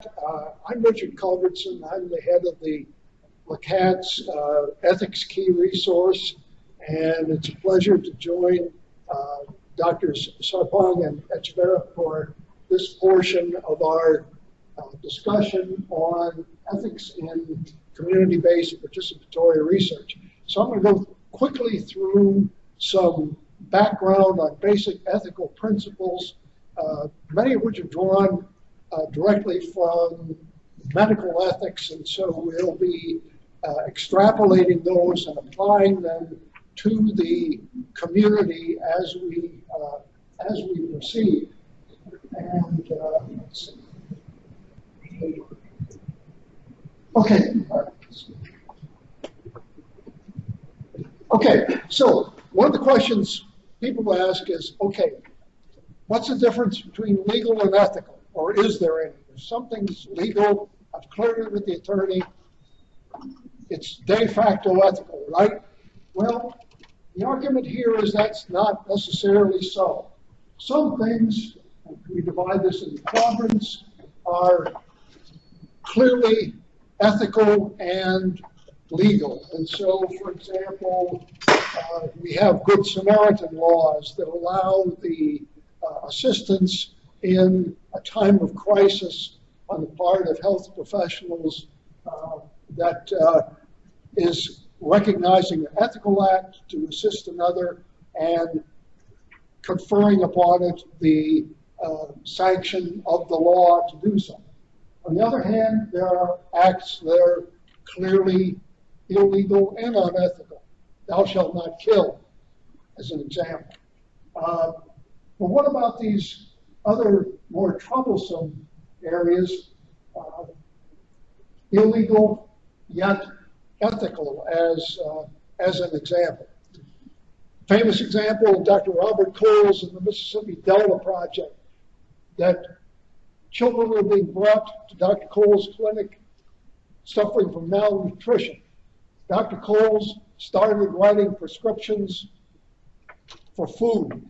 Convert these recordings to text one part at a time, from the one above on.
I'm Richard Culbertson. I'm the head of the LCAT's Ethics Key Resource, and it's a pleasure to join Drs. Sarpong and Echeverri for this portion of our discussion on ethics in community-based participatory research. So I'm going to go quickly through some background on basic ethical principles, many of which are drawn directly from medical ethics, and so we'll be extrapolating those and applying them to the community as we proceed. And let's see. Okay. Okay. So one of the questions people ask is, okay, what's the difference between legal and ethical? Or is there any? If something's legal, I've cleared it with the attorney, it's de facto ethical, right? Well, the argument here is that's not necessarily so. Some things, we divide this into quadrants, are clearly ethical and legal. And so, for example, we have Good Samaritan laws that allow the assistance in a time of crisis on the part of health professionals that is recognizing an ethical act to assist another and conferring upon it the sanction of the law to do so. On the other hand, there are acts that are clearly illegal and unethical. Thou shalt not kill, as an example. But what about these other more troublesome areas, illegal yet ethical, as an example? Famous example, Dr. Robert Coles in the Mississippi Delta Project, that children were being brought to Dr. Coles' clinic suffering from malnutrition. Dr. Coles started writing prescriptions for food.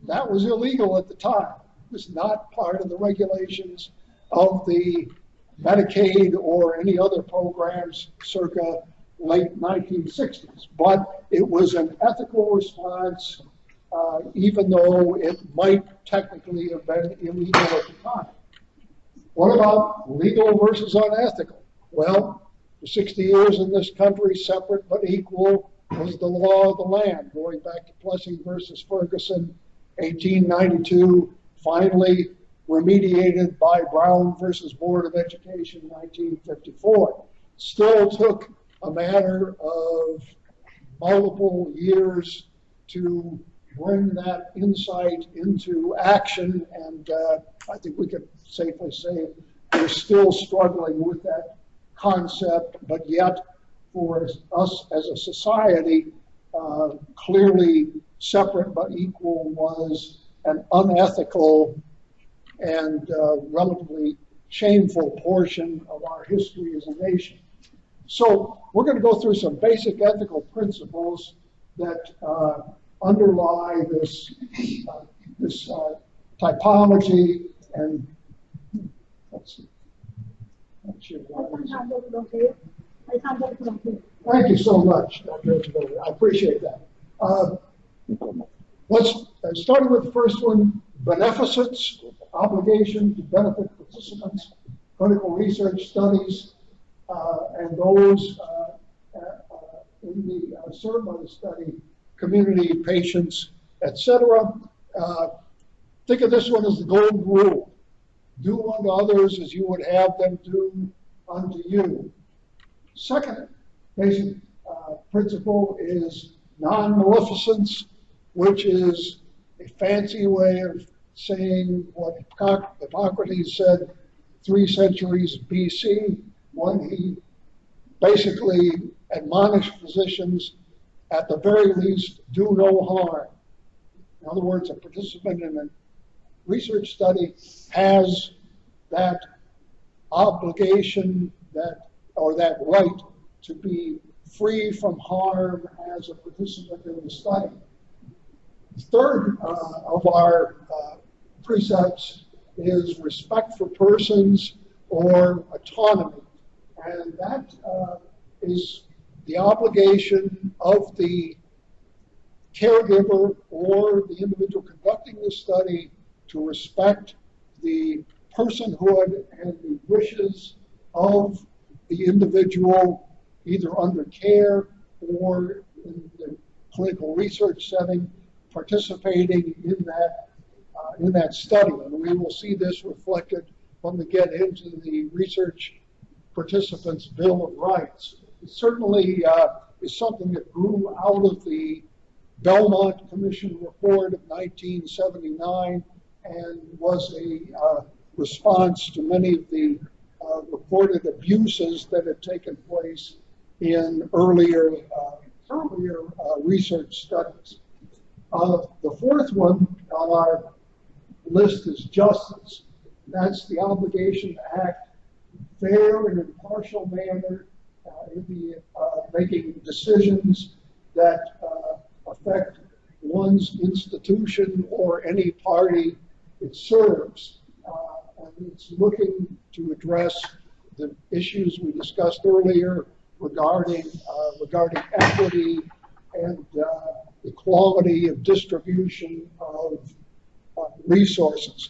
That was illegal at the time. It was not part of the regulations of the Medicaid or any other programs circa late 1960s. But it was an ethical response, even though it might technically have been illegal at the time. What about legal versus unethical? Well, for 60 years in this country, separate but equal was the law of the land, going back to Plessy versus Ferguson, 1892, finally remediated by Brown versus Board of Education, 1954. Still took a matter of multiple years to bring that insight into action, and I think we could safely say we're still struggling with that concept, but yet for us as a society, clearly separate but equal was an unethical and relatively shameful portion of our history as a nation. So we're going to go through some basic ethical principles that underlie this typology, and let's see. Thank you so much, Dr. Echeverri. I appreciate that. Let's start with the first one: beneficence, obligation to benefit participants, clinical research studies, and those in the served by the study, community, patients, etc. Think of this one as the golden rule: do unto others as you would have them do unto you. Second basic principle is non-maleficence, which is a fancy way of saying what Hippocrates said 3 centuries BC, when he basically admonished physicians, at the very least, do no harm. In other words, a participant in a research study has that obligation, or that right to be free from harm as a participant in the study. The third of our precepts is respect for persons or autonomy. And that is the obligation of the caregiver or the individual conducting the study to respect the personhood and the wishes of the individual, either under care or in the clinical research setting, participating in that study. And we will see this reflected when we get into the research participants' Bill of Rights. It certainly is something that grew out of the Belmont Commission report of 1979 and was a response to many of the reported abuses that had taken place in earlier research studies. The fourth one on our list is justice. That's the obligation to act fair and impartial manner in making decisions that affect one's institution or any party it serves. And it's looking to address the issues we discussed earlier regarding equity and equality of distribution of resources.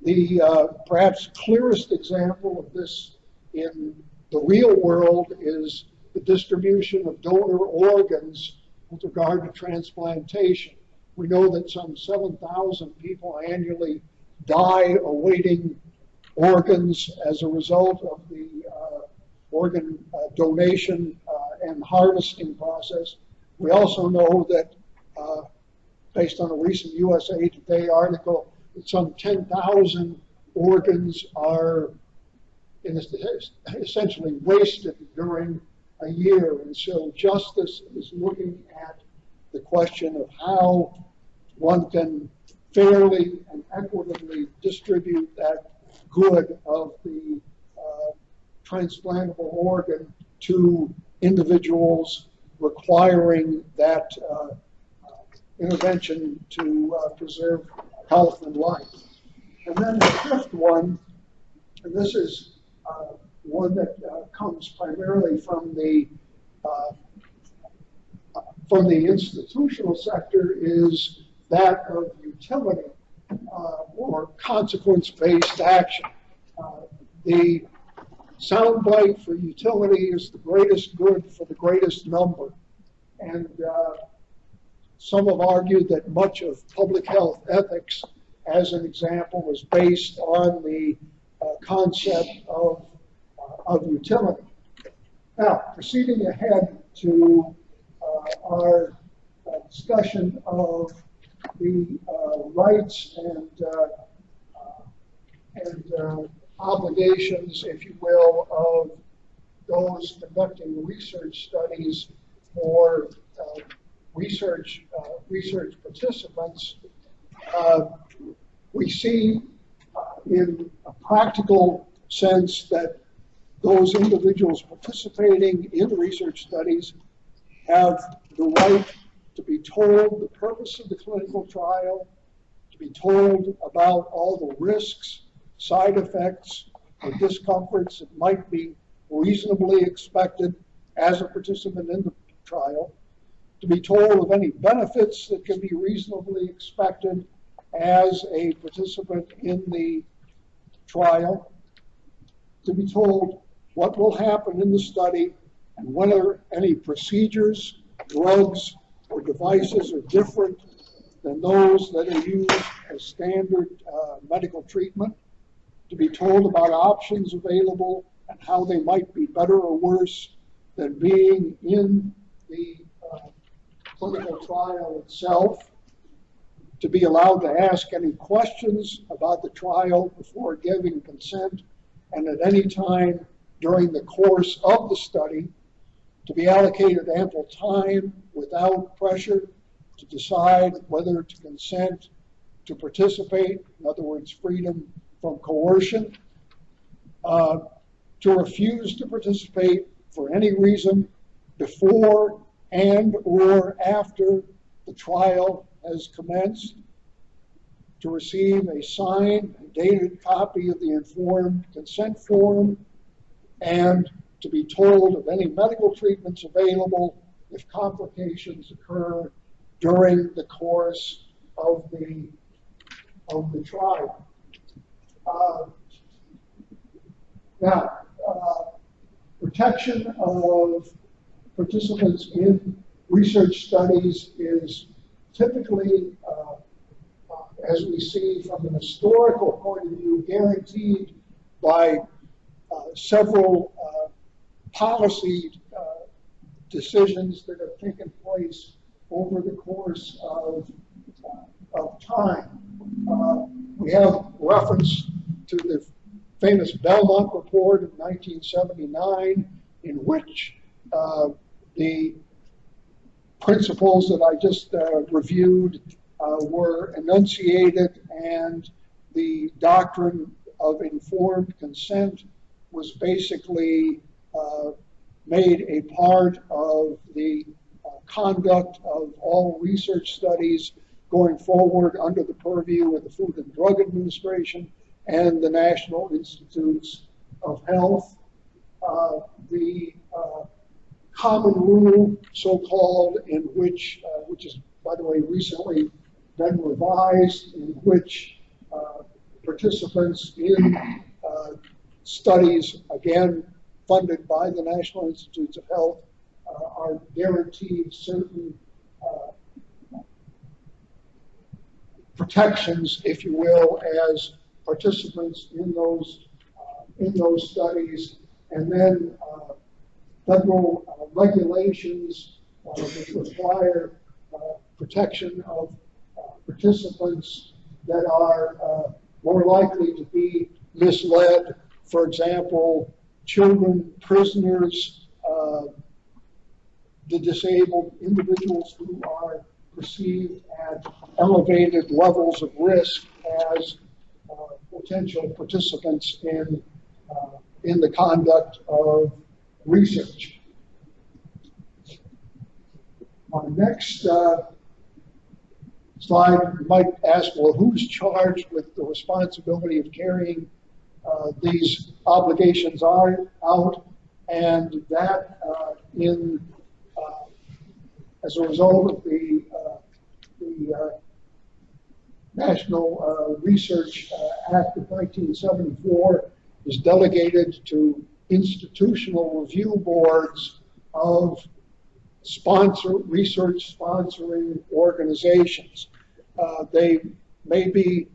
The perhaps clearest example of this in the real world is the distribution of donor organs with regard to transplantation. We know that some 7,000 people annually die awaiting organs as a result of the organ donation and harvesting process. We also know that, based on a recent USA Today article, that some 10,000 organs are essentially wasted during a year. And so justice is looking at the question of how one can fairly and equitably distribute that good of the transplantable organ to individuals requiring that intervention to preserve health and life. And then the fifth one, and this is one that comes primarily from the institutional sector, is that of utility or consequence-based action. The soundbite for utility is the greatest good for the greatest number. And some have argued that much of public health ethics, as an example, is based on the concept of utility. Now, proceeding ahead to our discussion of the rights and obligations, if you will, of those conducting research studies for research participants, we see in a practical sense that those individuals participating in research studies have the right to be told the purpose of the clinical trial, to be told about all the risks, side effects, or discomforts that might be reasonably expected as a participant in the trial, to be told of any benefits that can be reasonably expected as a participant in the trial, to be told what will happen in the study and whether any procedures, drugs, or devices are different than those that are used as standard medical treatment, to be told about options available and how they might be better or worse than being in the clinical trial itself, to be allowed to ask any questions about the trial before giving consent, and at any time during the course of the study, to be allocated ample time without pressure to decide whether to consent to participate, in other words, freedom from coercion, to refuse to participate for any reason before and or after the trial has commenced, to receive a signed and dated copy of the informed consent form, and to be told of any medical treatments available if complications occur during the course of the trial. Protection of participants in research studies is typically, as we see from an historical point of view, guaranteed by several policy decisions that have taken place over the course of time. We have reference to the famous Belmont report of 1979, in which the principles that I just reviewed were enunciated, and the doctrine of informed consent was basically made a part of the conduct of all research studies going forward under the purview of the Food and Drug Administration and the National Institutes of Health. The common rule, so-called, in which is, by the way, recently been revised, in which participants in studies, again, funded by the National Institutes of Health, are guaranteed certain protections, if you will, as participants in those studies, and then federal regulations which require protection of participants that are more likely to be misled. For example, children, prisoners, the disabled individuals who are perceived at elevated levels of risk as potential participants in the conduct of research. On the next slide, you might ask, well, who's charged with the responsibility of carrying these obligations out? And that as a result of the National Research Act of 1974 is delegated to institutional review boards of research sponsoring organizations. They may be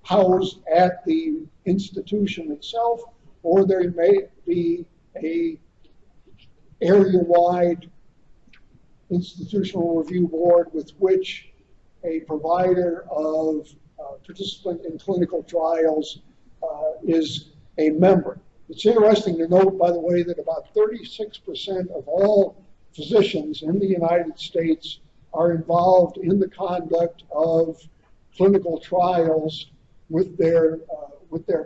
housed at the institution itself, or there may be a area-wide institutional review board with which a provider of participant in clinical trials is a member. It's interesting to note, by the way, that about 36% of all physicians in the United States are involved in the conduct of clinical trials with their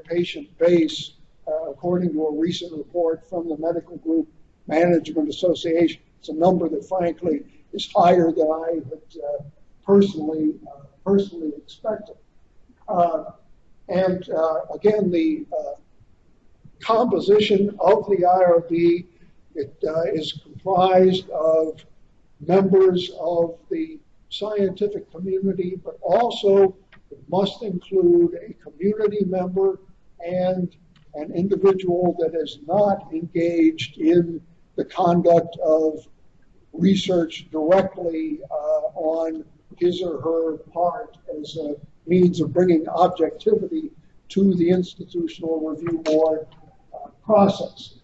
patient base, according to a recent report from the Medical Group Management Association. It's a number that, frankly, is higher than I had personally expected. Again, the composition of the IRB, it is comprised of members of the scientific community, but also it must include a community member and an individual that is not engaged in the conduct of research directly on his or her part as a means of bringing objectivity to the institutional review board process.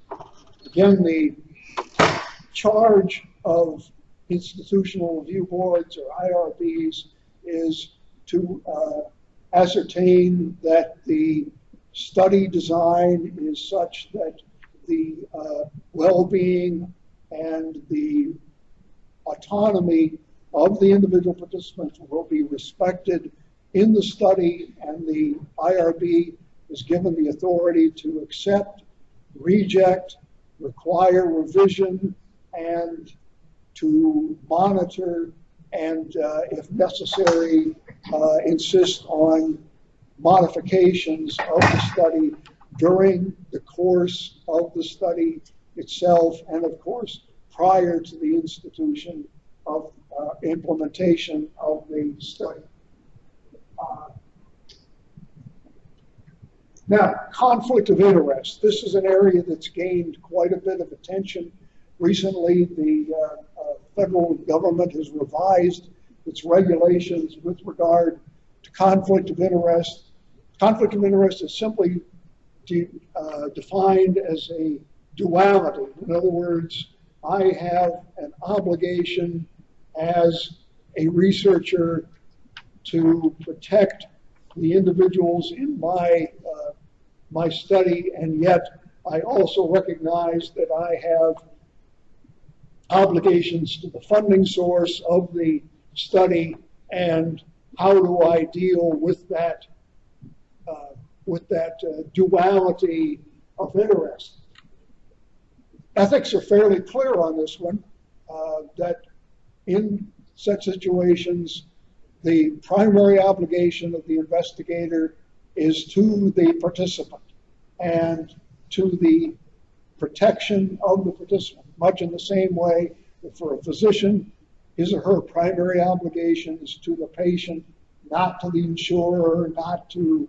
Again, the charge of institutional review boards or IRBs is to ascertain that the study design is such that the well-being and the autonomy of the individual participants will be respected in the study, and the IRB is given the authority to accept, reject, require revision, and to monitor and if necessary, insist on modifications of the study during the course of the study itself, and of course, prior to the institution of implementation of the study. Now, conflict of interest. This is an area that's gained quite a bit of attention. Recently, the federal government has revised its regulations with regard to conflict of interest. Conflict of interest is simply defined as a duality. In other words, I have an obligation as a researcher to protect the individuals in my study, and yet I also recognize that I have obligations to the funding source of the study, and how do I deal with that duality of interest. Ethics are fairly clear on this one, that in such situations, the primary obligation of the investigator is to the participant and to the protection of the participant, much in the same way that for a physician, his or her primary obligation is to the patient, not to the insurer, not to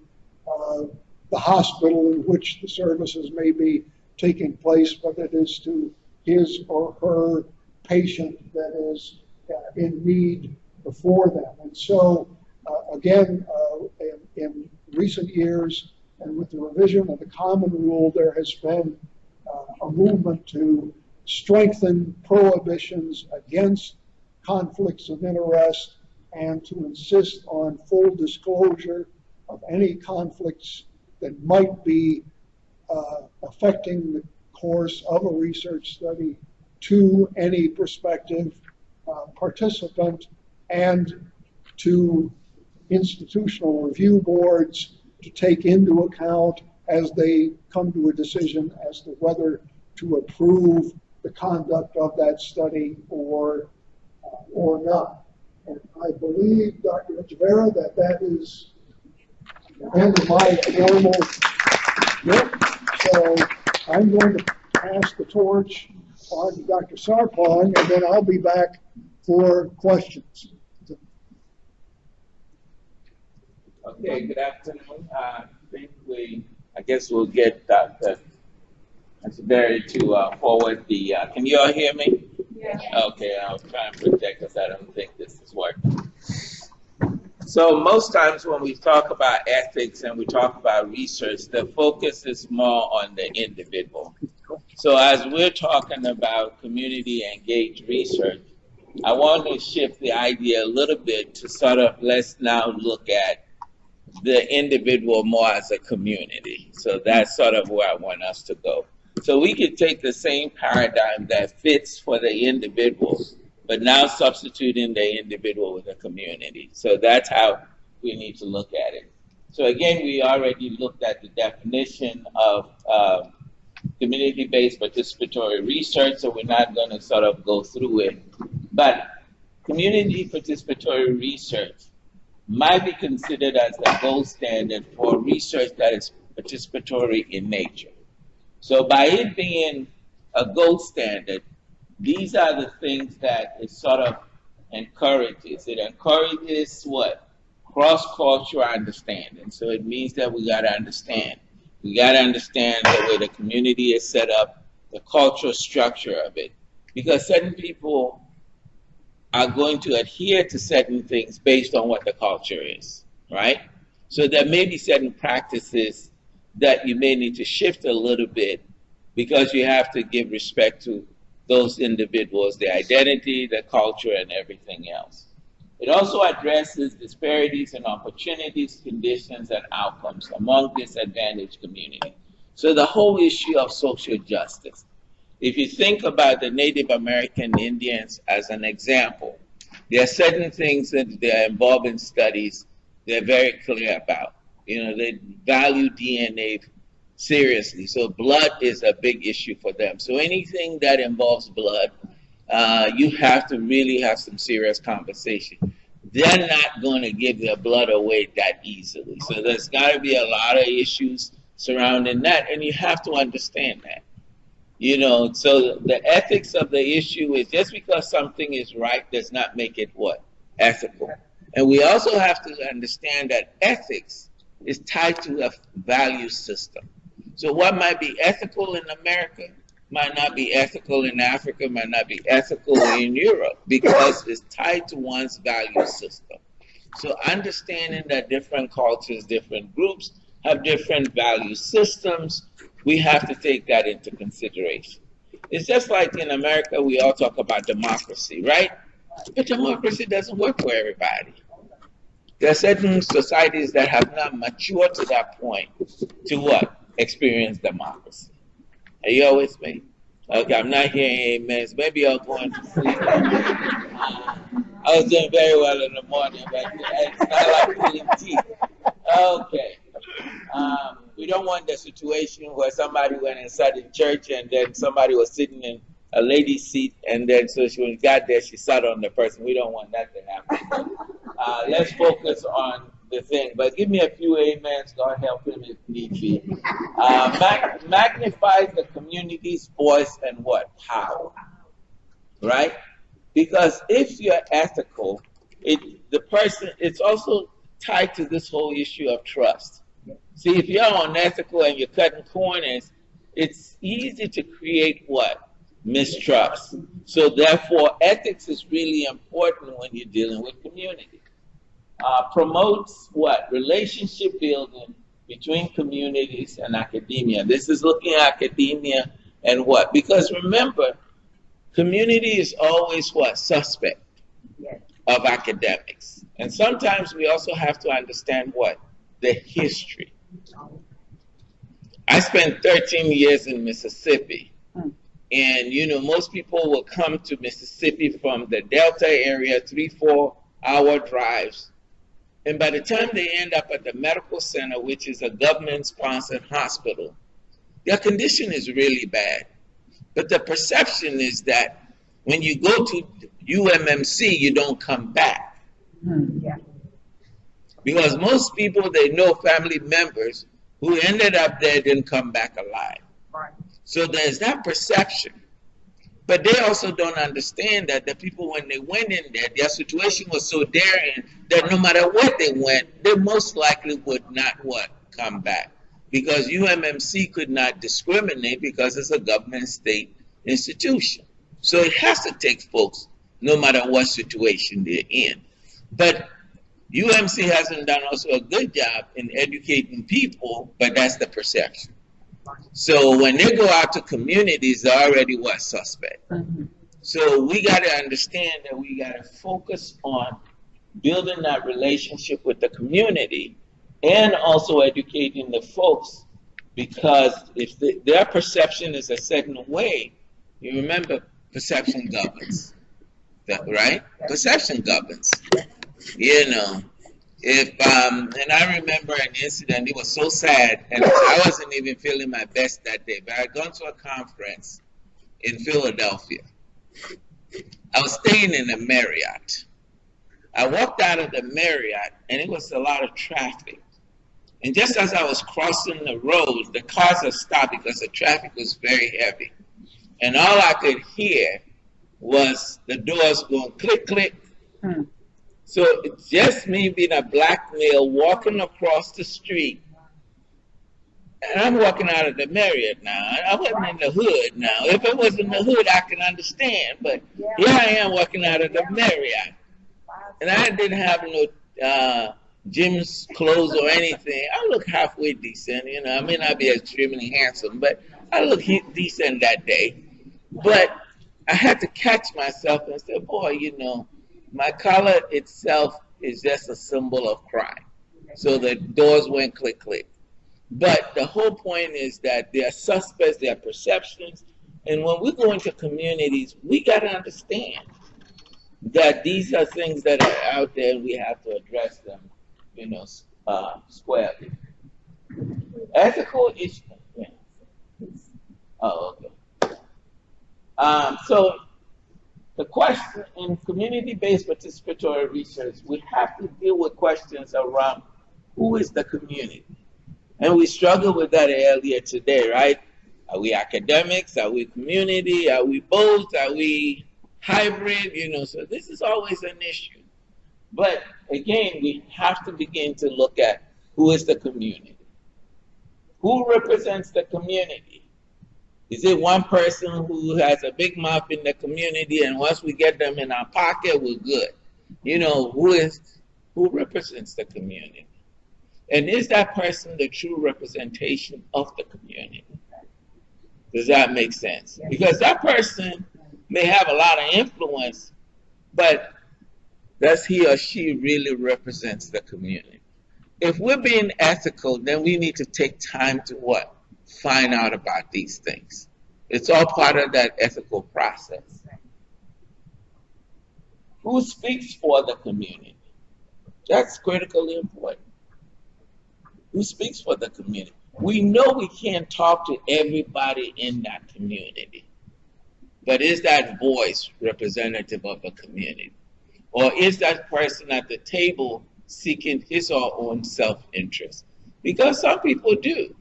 the hospital in which the services may be taking place, but it is to his or her patient that is in need before them. And so, again, in recent years, and with the revision of the common rule, there has been a movement to strengthen prohibitions against conflicts of interest and to insist on full disclosure of any conflicts that might be affecting the course of a research study to any prospective participant, and to institutional review boards to take into account as they come to a decision as to whether to approve the conduct of that study or not. And I believe, Dr. Echeverri, that is the end of my formal work. So I'm going to pass the torch on to Dr. Sarpong, and then I'll be back for questions. Okay, good afternoon. I guess we'll get Dr. Echeverri to forward the, can you all hear me? Yeah. Okay, I'll try and project because I don't think this is working. So most times when we talk about ethics and we talk about research, the focus is more on the individual. So as we're talking about community engaged research, I want to shift the idea a little bit to sort of let's now look at the individual more as a community. So that's sort of where I want us to go. So we could take the same paradigm that fits for the individual, but now substituting the individual with the community. So that's how we need to look at it. So again, we already looked at the definition of community-based participatory research, so we're not going to sort of go through it. But community participatory research might be considered as the gold standard for research that is participatory in nature. So by it being a gold standard, these are the things that it sort of encourages. It encourages what? Cross-cultural understanding. So it means that we got to understand. We got to understand the way the community is set up, the cultural structure of it. Because certain people are going to adhere to certain things based on what the culture is, right? So there may be certain practices that you may need to shift a little bit because you have to give respect to those individuals, their identity, their culture, and everything else. It also addresses disparities in opportunities, conditions, and outcomes among disadvantaged communities. So the whole issue of social justice. If you think about the Native American Indians as an example, there are certain things that they're involved in studies they're very clear about. You know, they value DNA seriously. So blood is a big issue for them. So anything that involves blood you have to really have some serious conversation. They're not going to give their blood away that easily. So there's got to be a lot of issues surrounding that, and you have to understand that. You know, so the ethics of the issue is just because something is right does not make it what? Ethical. And we also have to understand that ethics is tied to a value system. So what might be ethical in America might not be ethical in Africa, might not be ethical in Europe, because it's tied to one's value system. So understanding that different cultures, different groups have different value systems, we have to take that into consideration. It's just like in America, we all talk about democracy, right? But democracy doesn't work for everybody. There are certain societies that have not matured to that point to what? Experience democracy. Are you all with me? Okay, I'm not hearing amens. Maybe I'll go into sleep. I was doing very well in the morning, but it's not like pulling teeth. Okay. We don't want the situation where somebody went inside the church and then somebody was sitting in a lady's seat, and then so when we got there, she sat on the person. We don't want that to happen. Let's focus on the thing. But give me a few amens. God help him if need be. Magnifies the community's voice and what? Power. Right? Because if you're ethical, it's also tied to this whole issue of trust. See, if you're unethical and you're cutting corners, it's easy to create what? Mistrust. So therefore, ethics is really important when you're dealing with community. Promotes what? Relationship building between communities and academia. This is looking at academia and what? Because remember, community is always what? Suspect of academics. And sometimes we also have to understand what? The history. I spent 13 years in Mississippi. And, you know, most people will come to Mississippi from the Delta area, 3-4 hour drives. And by the time they end up at the medical center, which is a government-sponsored hospital, their condition is really bad. But the perception is that when you go to UMMC, you don't come back. Yeah. Because most people, they know family members who ended up there didn't come back alive. Right. So there's that perception. But they also don't understand that the people, when they went in there, their situation was so daring that no matter what they went, they most likely would not what? Come back. Because UMMC could not discriminate because it's a government state institution. So it has to take folks no matter what situation they're in. But UMC hasn't done also a good job in educating people, but that's the perception. So when they go out to communities, they're already what? Suspect. So we got to understand that we got to focus on building that relationship with the community and also educating the folks, because if their perception is a certain way, you remember perception governs, right? Perception governs. You know, if and I remember an incident. It was so sad, and I wasn't even feeling my best that day. But I had gone to a conference in Philadelphia. I was staying in a Marriott. I walked out of the Marriott, and it was a lot of traffic. And just as I was crossing the road, the cars had stopped because the traffic was very heavy. And all I could hear was the doors going click, click. So it's just me being a black male walking across the street. And I'm walking out of the Marriott now. I wasn't in the hood now. If it was in the hood, I can understand. But here I am walking out of the Marriott. And I didn't have no gym's clothes or anything. I look halfway decent. You know, I may not be extremely handsome, but I look decent that day. But I had to catch myself and say, boy, you know, my collar itself is just a symbol of crime. So the doors went click, click. But the whole point is that there are suspects, there are perceptions. And when we go into communities, we got to understand that these are things that are out there and we have to address them, you know, squarely. Ethical issues. Yeah. Oh, okay. So The question in community-based participatory research, we have to deal with questions around who is the community? And we struggled with that earlier today, right? Are we academics? Are we community? Are we both? Are we hybrid? You know, so this is always an issue. But again, we have to begin to look at who is the community. Who represents the community? Is it one person who has a big mouth in the community, and once we get them in our pocket, we're good? You know, who represents the community? And is that person the true representation of the community? Does that make sense? Because that person may have a lot of influence, but does he or she really represents the community? If we're being ethical, then we need to take time to what? Find out about these things. It's all part of that ethical process. Who speaks for the community? That's critically important. Who speaks for the community? We know we can't talk to everybody in that community, but is that voice representative of the community? Or is that person at the table seeking his or her own self-interest? Because some people do.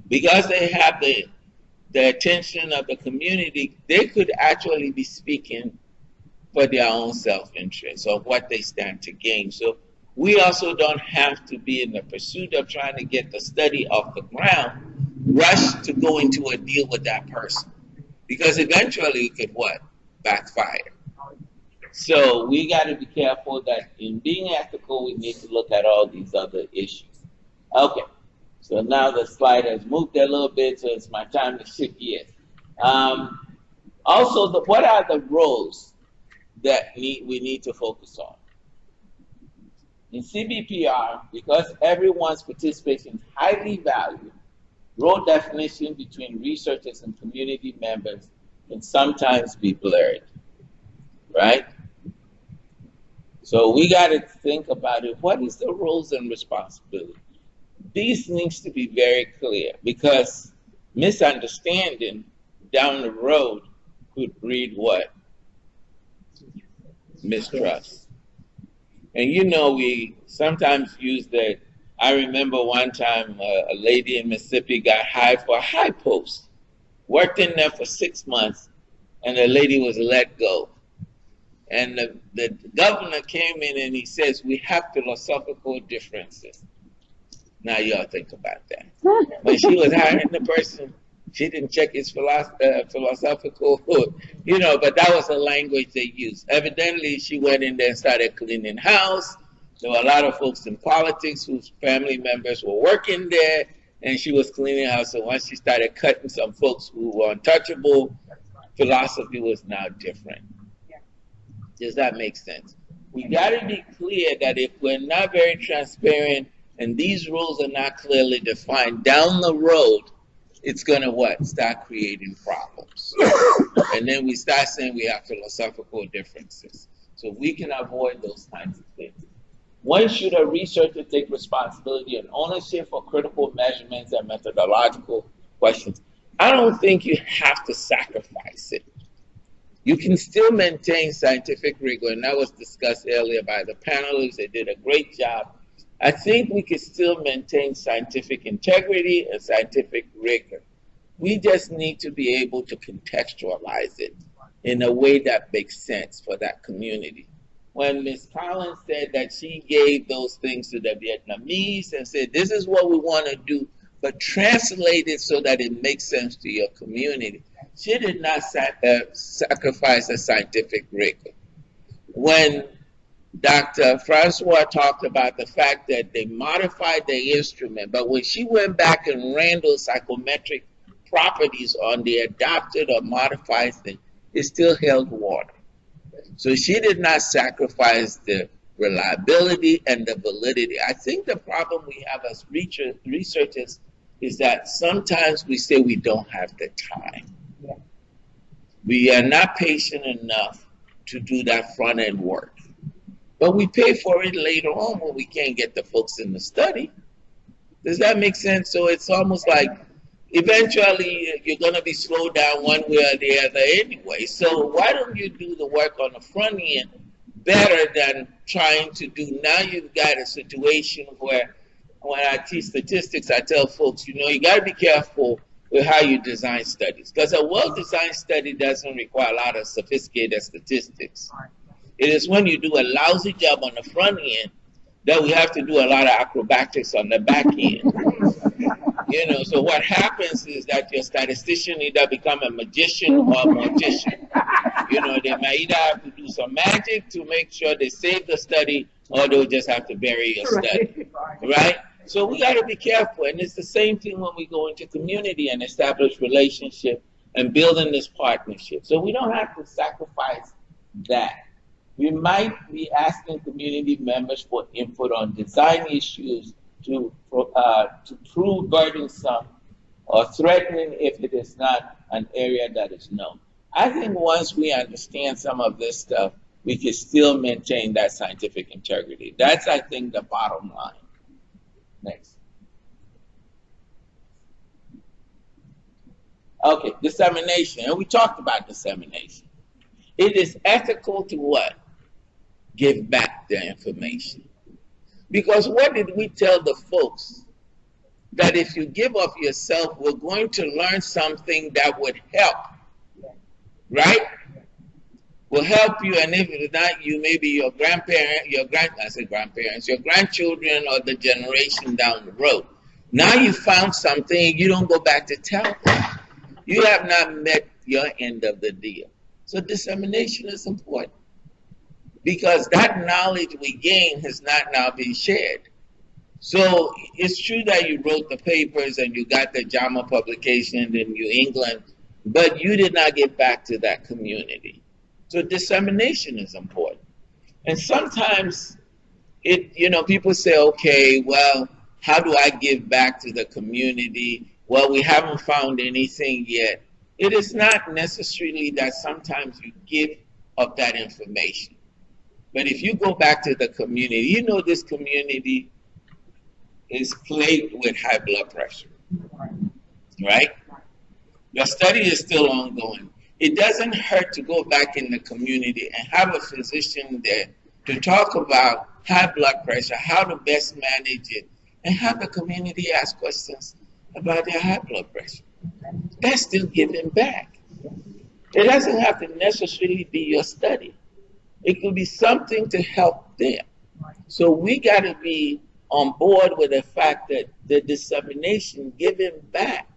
Because they have the attention of the community, they could actually be speaking for their own self-interest or what they stand to gain. So we also don't have to be in the pursuit of trying to get the study off the ground, rush to go into a deal with that person. Because eventually it could what? Backfire. So we got to be careful that in being ethical, we need to look at all these other issues. Okay, so now the slide has moved a little bit, so it's my time to shift gears. Also, what are the roles that we need to focus on? In CBPR, because everyone's participation is highly valued, role definition between researchers and community members can sometimes be blurred, right? So we got to think about it. What is the roles and responsibilities? These needs to be very clear, because misunderstanding down the road could breed what? Mistrust. And you know, we sometimes use that. I remember one time a lady in Mississippi got hired for a high post, worked in there for 6 months, and the lady was let go. And the governor came in and he says, we have philosophical differences. Now y'all think about that. When she was hiring the person, she didn't check his philosophical, you know, but that was the language they used. Evidently, she went in there and started cleaning house. There were a lot of folks in politics whose family members were working there, and she was cleaning house. So once she started cutting some folks who were untouchable, philosophy was now different. Does that make sense? We got to be clear that if we're not very transparent and these rules are not clearly defined, down the road, it's going to what? Start creating problems. And then we start saying we have philosophical differences. So we can avoid those kinds of things. When should a researcher take responsibility and ownership for critical measurements and methodological questions? I don't think you have to sacrifice it. You can still maintain scientific rigor, and that was discussed earlier by the panelists. They did a great job. I think we can still maintain scientific integrity and scientific rigor. We just need to be able to contextualize it in a way that makes sense for that community. When Ms. Collins said that she gave those things to the Vietnamese and said, this is what we want to do, but translate it so that it makes sense to your community, she did not sacrifice the scientific rigor. When Dr. Francois talked about the fact that they modified the instrument, but when she went back and ran those psychometric properties on the adopted or modified thing, it still held water. So she did not sacrifice the reliability and the validity. I think the problem we have as researchers is that sometimes we say we don't have the time. Yeah. We are not patient enough to do that front end work. But we pay for it later on when we can't get the folks in the study. Does that make sense? So it's almost like eventually you're going to be slowed down one way or the other anyway. So why don't you do the work on the front end better than trying to do? Now you've got a situation where when I teach statistics, I tell folks, you know, you got to be careful with how you design studies, because a well-designed study doesn't require a lot of sophisticated statistics. It is when you do a lousy job on the front end that we have to do a lot of acrobatics on the back end. You know, so what happens is that your statistician either become a magician or a mortician. You know, they might either have to do some magic to make sure they save the study, or they'll just have to bury your study, right? So we got to be careful, and it's the same thing when we go into community and establish relationship and building this partnership. So we don't have to sacrifice that. We might be asking community members for input on design issues to prove burdensome or threatening if it is not an area that is known. I think once we understand some of this stuff, we can still maintain that scientific integrity. That's, I think, the bottom line. Next. Okay, dissemination. And we talked about dissemination. It is ethical to what? Give back the information. Because what did we tell the folks? That if you give of yourself, we're going to learn something that would help. Right? Will help you, and if it's not you, maybe your grandparents, your grandchildren, or the generation down the road. Now you found something, you don't go back to tell them. You have not met your end of the deal. So dissemination is important, because that knowledge we gain has not now been shared. So it's true that you wrote the papers and you got the JAMA publication in New England, but you did not get back to that community. So dissemination is important. And sometimes people say, okay, well, how do I give back to the community? Well, we haven't found anything yet. It is not necessarily that sometimes you give of that information. But if you go back to the community, you know this community is plagued with high blood pressure, right? Your study is still ongoing. It doesn't hurt to go back in the community and have a physician there to talk about high blood pressure, how to best manage it, and have the community ask questions about their high blood pressure. That's still giving back. It doesn't have to necessarily be your study. It could be something to help them. So we got to be on board with the fact that the dissemination, giving back,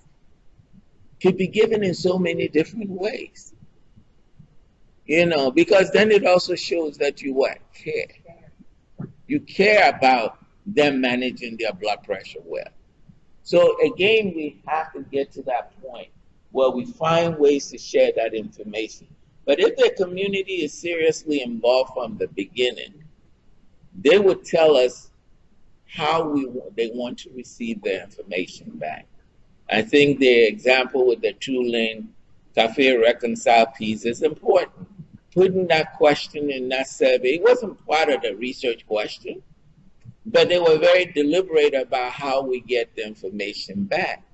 could be given in so many different ways. You know, because then it also shows that you what? Care. You care about them managing their blood pressure well. So again, we have to get to that point where we find ways to share that information. But if the community is seriously involved from the beginning, they would tell us how they want to receive their information back. I think the example with the two-lane cafe reconcile piece is important. Putting that question in that survey, it wasn't part of the research question, but they were very deliberate about how we get the information back.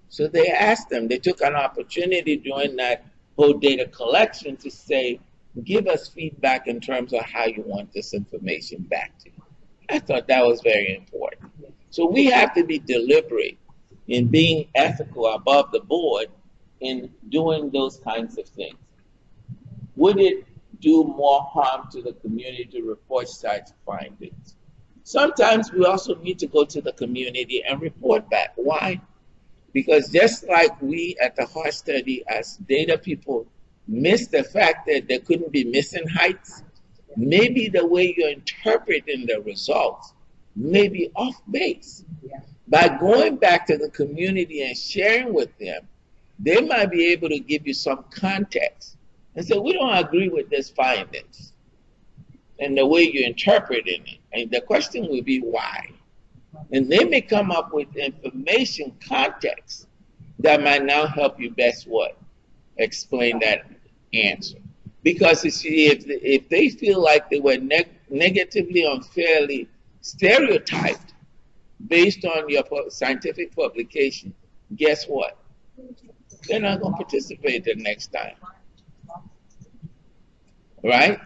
So they asked them, they took an opportunity during that whole data collection to say, give us feedback in terms of how you want this information back to you. I thought that was very important. So we have to be deliberate in being ethical above the board in doing those kinds of things. Would it do more harm to the community to report such findings? Sometimes we also need to go to the community and report back. Why? Because just like we at the Heart Study as data people missed the fact that there couldn't be missing heights, maybe the way you're interpreting the results may be off base. Yeah. By going back to the community and sharing with them, they might be able to give you some context and say, we don't agree with this findings and the way you're interpreting it. And the question will be why? And they may come up with information context that might now help you best what? Explain that answer. Because you see, if they feel like they were negatively, unfairly stereotyped based on your scientific publication, guess what? they're not going to participate the next time. Right?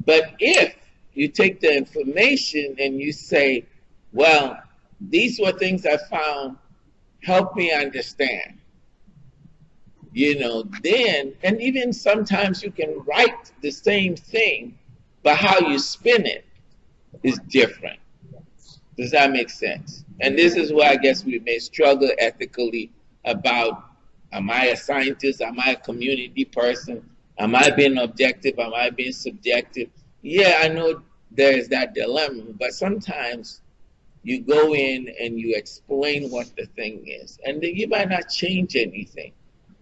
But if you take the information and you say, well, these were things I found, help me understand. You know, then, and even sometimes you can write the same thing, but how you spin it is different. Does that make sense? And this is where I guess we may struggle ethically about, am I a scientist? Am I a community person? Am I being objective? Am I being subjective? Yeah, I know there's that dilemma, but sometimes you go in and you explain what the thing is, and then you might not change anything.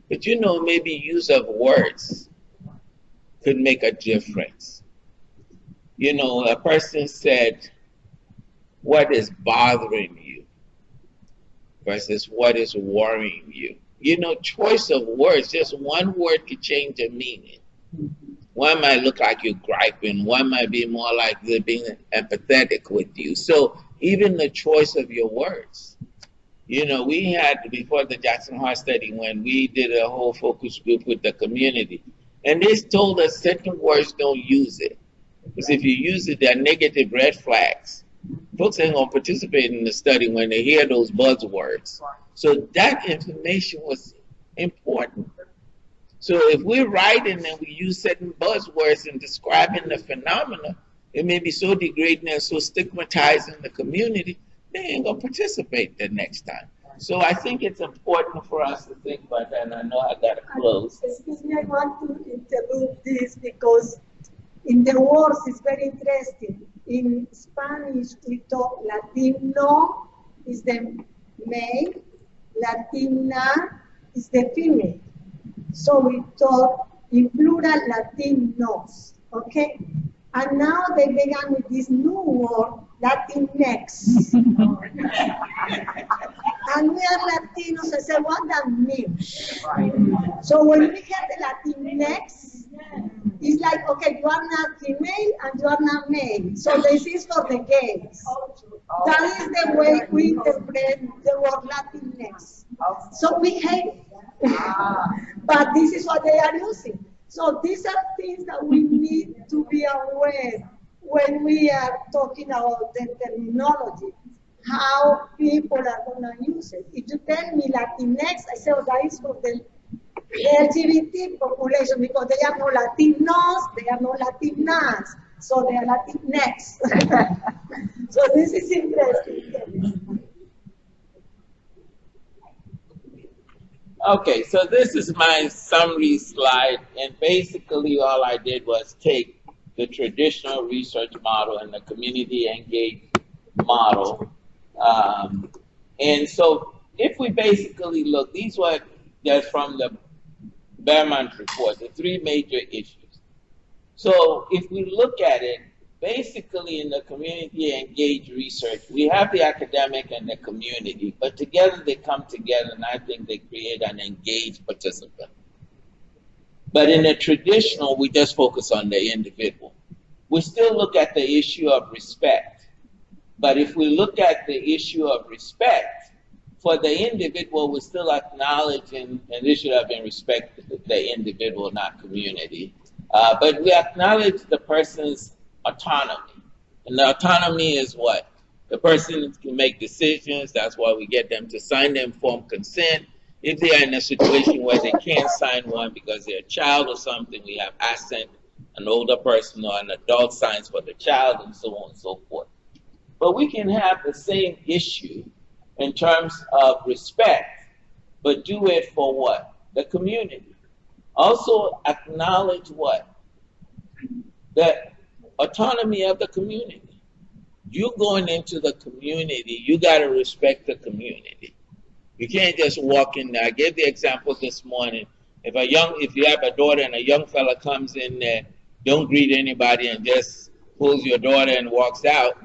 But you know, maybe use of words could make a difference. You know, a person said, what is bothering you versus what is worrying you. You know, choice of words, just one word could change the meaning. One might look like you're griping, one might be more like they're being empathetic with you. So even the choice of your words. You know, we had, before the Jackson Hart study, when we did a whole focus group with the community, and they told us certain words, don't use it. Because if you use it, there are negative red flags. Folks ain't going to participate in the study when they hear those buzzwords. So that information was important. So if we're writing and we use certain buzzwords in describing the phenomena, it may be so degrading and so stigmatizing the community, they ain't going to participate the next time. So I think it's important for us to think about that, and I know I got to close. Excuse me, I want to interrupt this because in the words it's very interesting. In Spanish, we talk Latino is the male, Latina is the female. So we talk in plural Latinos, okay? And now they began with this new word, Latinx. And we are Latinos, I said, what that means? So when we get the Latinx, it's like, okay, you are not female and you are not male. So this is for the gays. That is the way we interpret the word Latinx. So we hate it. But this is what they are using. So these are things that we need to be aware when we are talking about the terminology, how people are going to use it. If you tell me Latinx, I say, oh, that is for the LGBT population because they are no Latinos, they are no Latinas, so they are Latinx. So this is interesting. Okay, so this is my summary slide, and basically all I did was take the traditional research model and the community engaged model. And so if we basically look, these were just from the Behrman report, the three major issues. So if we look at it, basically in the community engaged research, we have the academic and the community, but together they come together and I think they create an engaged participant. But in the traditional, we just focus on the individual. We still look at the issue of respect. But if we look at the issue of respect, for the individual, we're still acknowledging, and this should have been respect the individual, not community. But we acknowledge the person's autonomy. And the autonomy is what? The person can make decisions. That's why we get them to sign the informed consent. If they are in a situation where they can't sign one because they're a child or something, we have assent, an older person or an adult signs for the child, and so on and so forth. But we can have the same issue in terms of respect, but do it for what? The community. Also acknowledge what? The autonomy of the community. You're going into the community, you got to respect the community. You can't just walk in there. I gave the example this morning. If you have a daughter and a young fella comes in there, don't greet anybody and just pulls your daughter and walks out.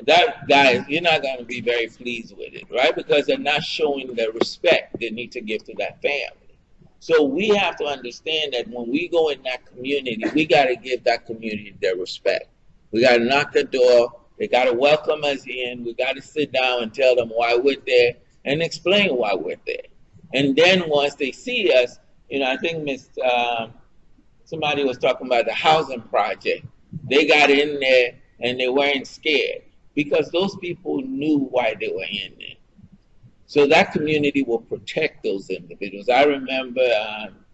That guy, you're not going to be very pleased with it, right? Because they're not showing the respect they need to give to that family. So we have to understand that when we go in that community, we got to give that community their respect. We got to knock the door. They got to welcome us in. We got to sit down and tell them why we're there and explain why we're there. And then once they see us, you know, I think somebody was talking about the housing project. They got in there and they weren't scared because those people knew why they were in there. So that community will protect those individuals. I remember,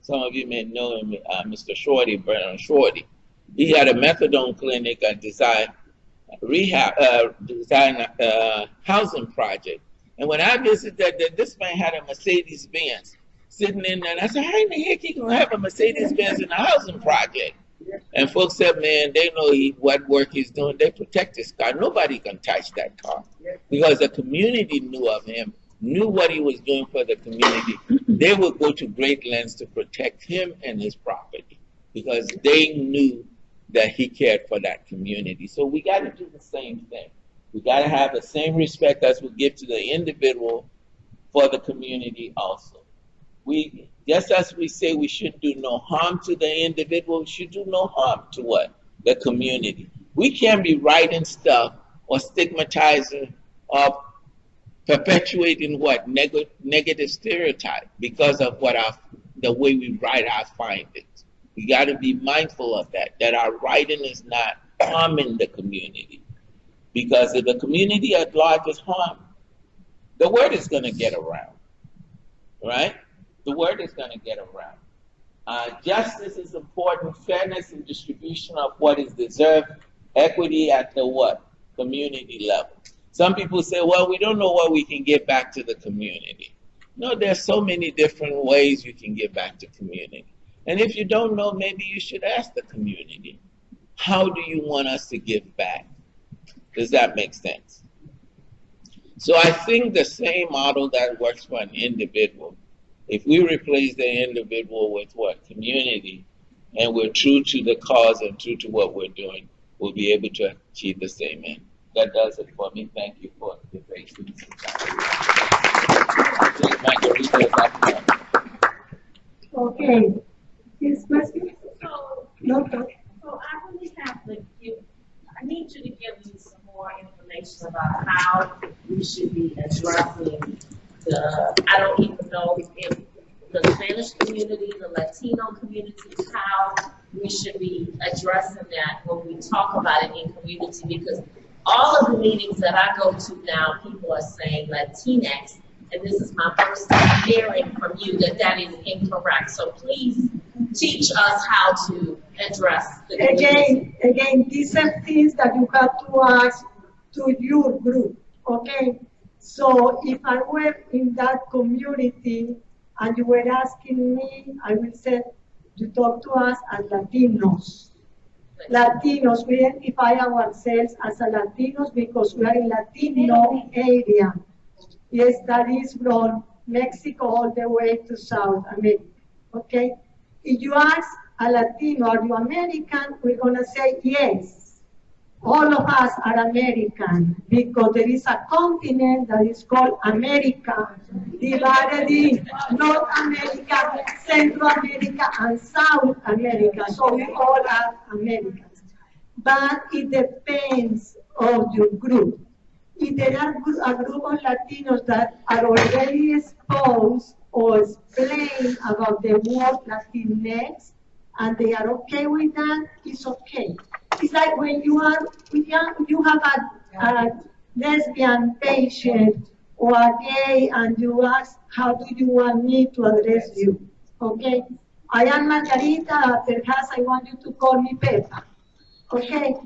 some of you may know him, Mr. Shorty, Bernard Shorty. He had a methadone clinic and design housing project. And when I visited, this man had a Mercedes-Benz sitting in there, and I said, how in the heck he gonna have a Mercedes-Benz in a housing project? And folks said, man, they know what work he's doing. They protect his car. Nobody can touch that car because the community knew of him, knew what he was doing for the community. They would go to great lengths to protect him and his property because they knew that he cared for that community. So we got to do the same thing. We got to have the same respect as we give to the individual for the community also. Just as we say we shouldn't do no harm to the individual, we should do no harm to what? The community. We can't be writing stuff or stigmatizing or perpetuating what? Negative stereotype because of what the way we write our findings. We got to be mindful of that our writing is not harming the community. Because if the community at large is harmed, the word is going to get around, right? The word is going to get around. Justice is important, fairness and distribution of what is deserved, equity at the what? Community level. Some people say, well, we don't know what we can give back to the community. No, there's so many different ways you can give back to community. And if you don't know, maybe you should ask the community, how do you want us to give back? Does that make sense? So I think the same model that works for an individual, if we replace the individual with what? Community, and we're true to the cause and true to what we're doing, we'll be able to achieve the same end. That does it for me. Thank you for the patience. I think Margarita is up now. Okay. Yes, question? So, No. so I really have to I need you to give me some more information about how we should be addressing I don't even know if the Spanish community, the Latino community, how we should be addressing that when we talk about it in community, because all of the meetings that I go to now, people are saying Latinx, and this is my first time hearing from you that is incorrect. So please teach us how to address the community. Again, these are things that you have to ask to your group, okay? So if I were in that community and you were asking me, I would say, you talk to us as Latinos. Latinos, we identify ourselves as a Latinos because we are in Latino area. Yes, that is from Mexico all the way to South America, okay? If you ask a Latino, are you American? We're gonna say yes. All of us are American because there is a continent that is called America, divided in North America, Central America, and South America. So we all are Americans. But it depends on your group. If there are a group of Latinos that are already exposed or explain about the word Latinx, and they are okay with that, it's okay. It's like when you have a lesbian patient or a gay and you ask, how do you want me to address you? Okay? I am Margarita, perhaps I want you to call me Pepa. Okay?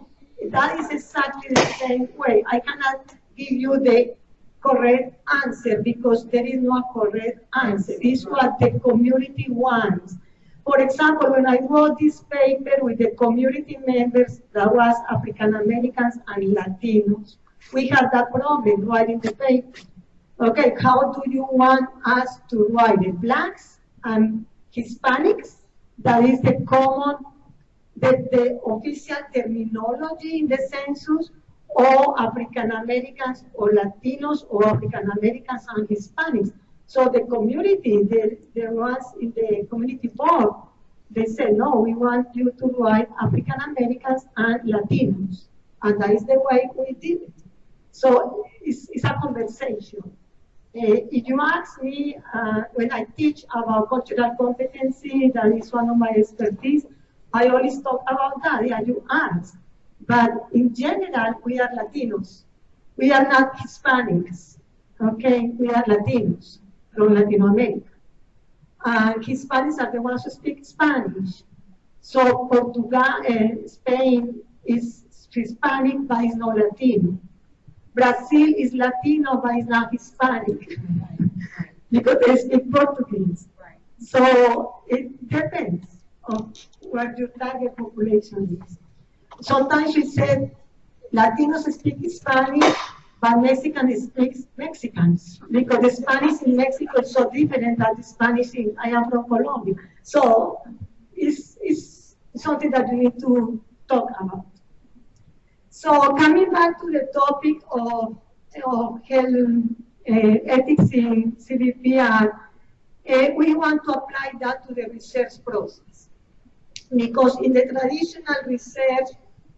That is exactly the same way. I cannot give you the correct answer because there is no correct answer. It's what the community wants. For example, when I wrote this paper with the community members, that was African Americans and Latinos, we had that problem writing the paper. Okay, how do you want us to write it? Blacks and Hispanics? That is the common, the official terminology in the census, or African Americans or Latinos or African Americans and Hispanics. So the community, the ones in the community board, they said, no, we want you to write African Americans and Latinos. And that is the way we did it. So it's a conversation. If you ask me, when I teach about cultural competency, that is one of my expertise, I always talk about that, yeah, you ask. But in general, we are Latinos. We are not Hispanics, okay? We are Latinos from Latin America. Hispanics are the ones who speak Spanish. So Portugal, Spain is Hispanic, but is not Latino. Brazil is Latino, but is not Hispanic, because they speak Portuguese. So it depends on what your target population is. Sometimes we said Latinos speak Spanish, but Mexicans speak Mexicans, because the Spanish in Mexico is so different than the Spanish in, I am from Colombia. So it's something that we need to talk about. So coming back to the topic of health ethics in CBPR, we want to apply that to the research process. Because in the traditional research,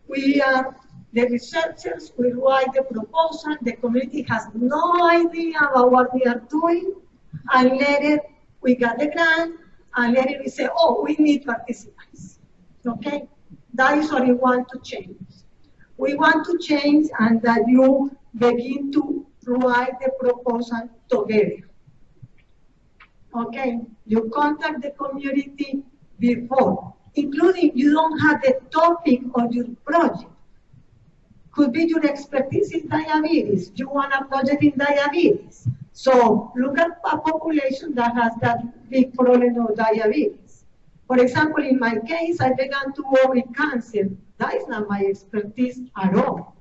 we are the researchers, we write the proposal, the community has no idea about what we are doing, and later we got the grant, and later we say, oh, we need participants, okay? That is what we want to change. We want to change, and that you begin to write the proposal together, okay? You contact the community before, including you don't have the topic of your project. Could be your expertise in diabetes. You want a project in diabetes. So look at a population that has that big problem of diabetes. For example, in my case, I began to work with cancer. That is not my expertise at all.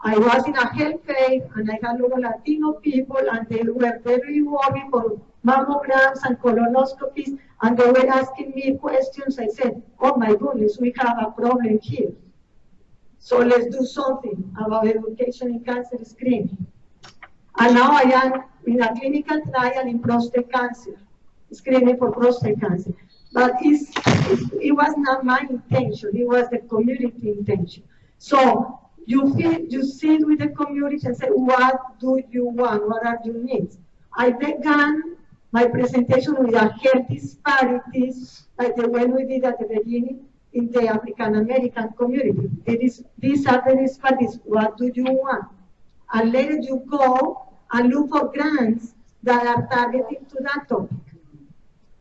I was in a health fair, and I had a lot of Latino people, and they were very worried for mammograms and colonoscopies, and they were asking me questions. I said, oh my goodness, we have a problem here. So let's do something about education in cancer screening. And now I am in a clinical trial in prostate cancer, screening for prostate cancer. But it was not my intention, it was the community intention. So you sit with the community and say, what do you want? What are your needs? I began my presentation with a health disparities, like the one we did at the beginning in the African American community. These are the disparities. What do you want? And later you go and look for grants that are targeted to that topic.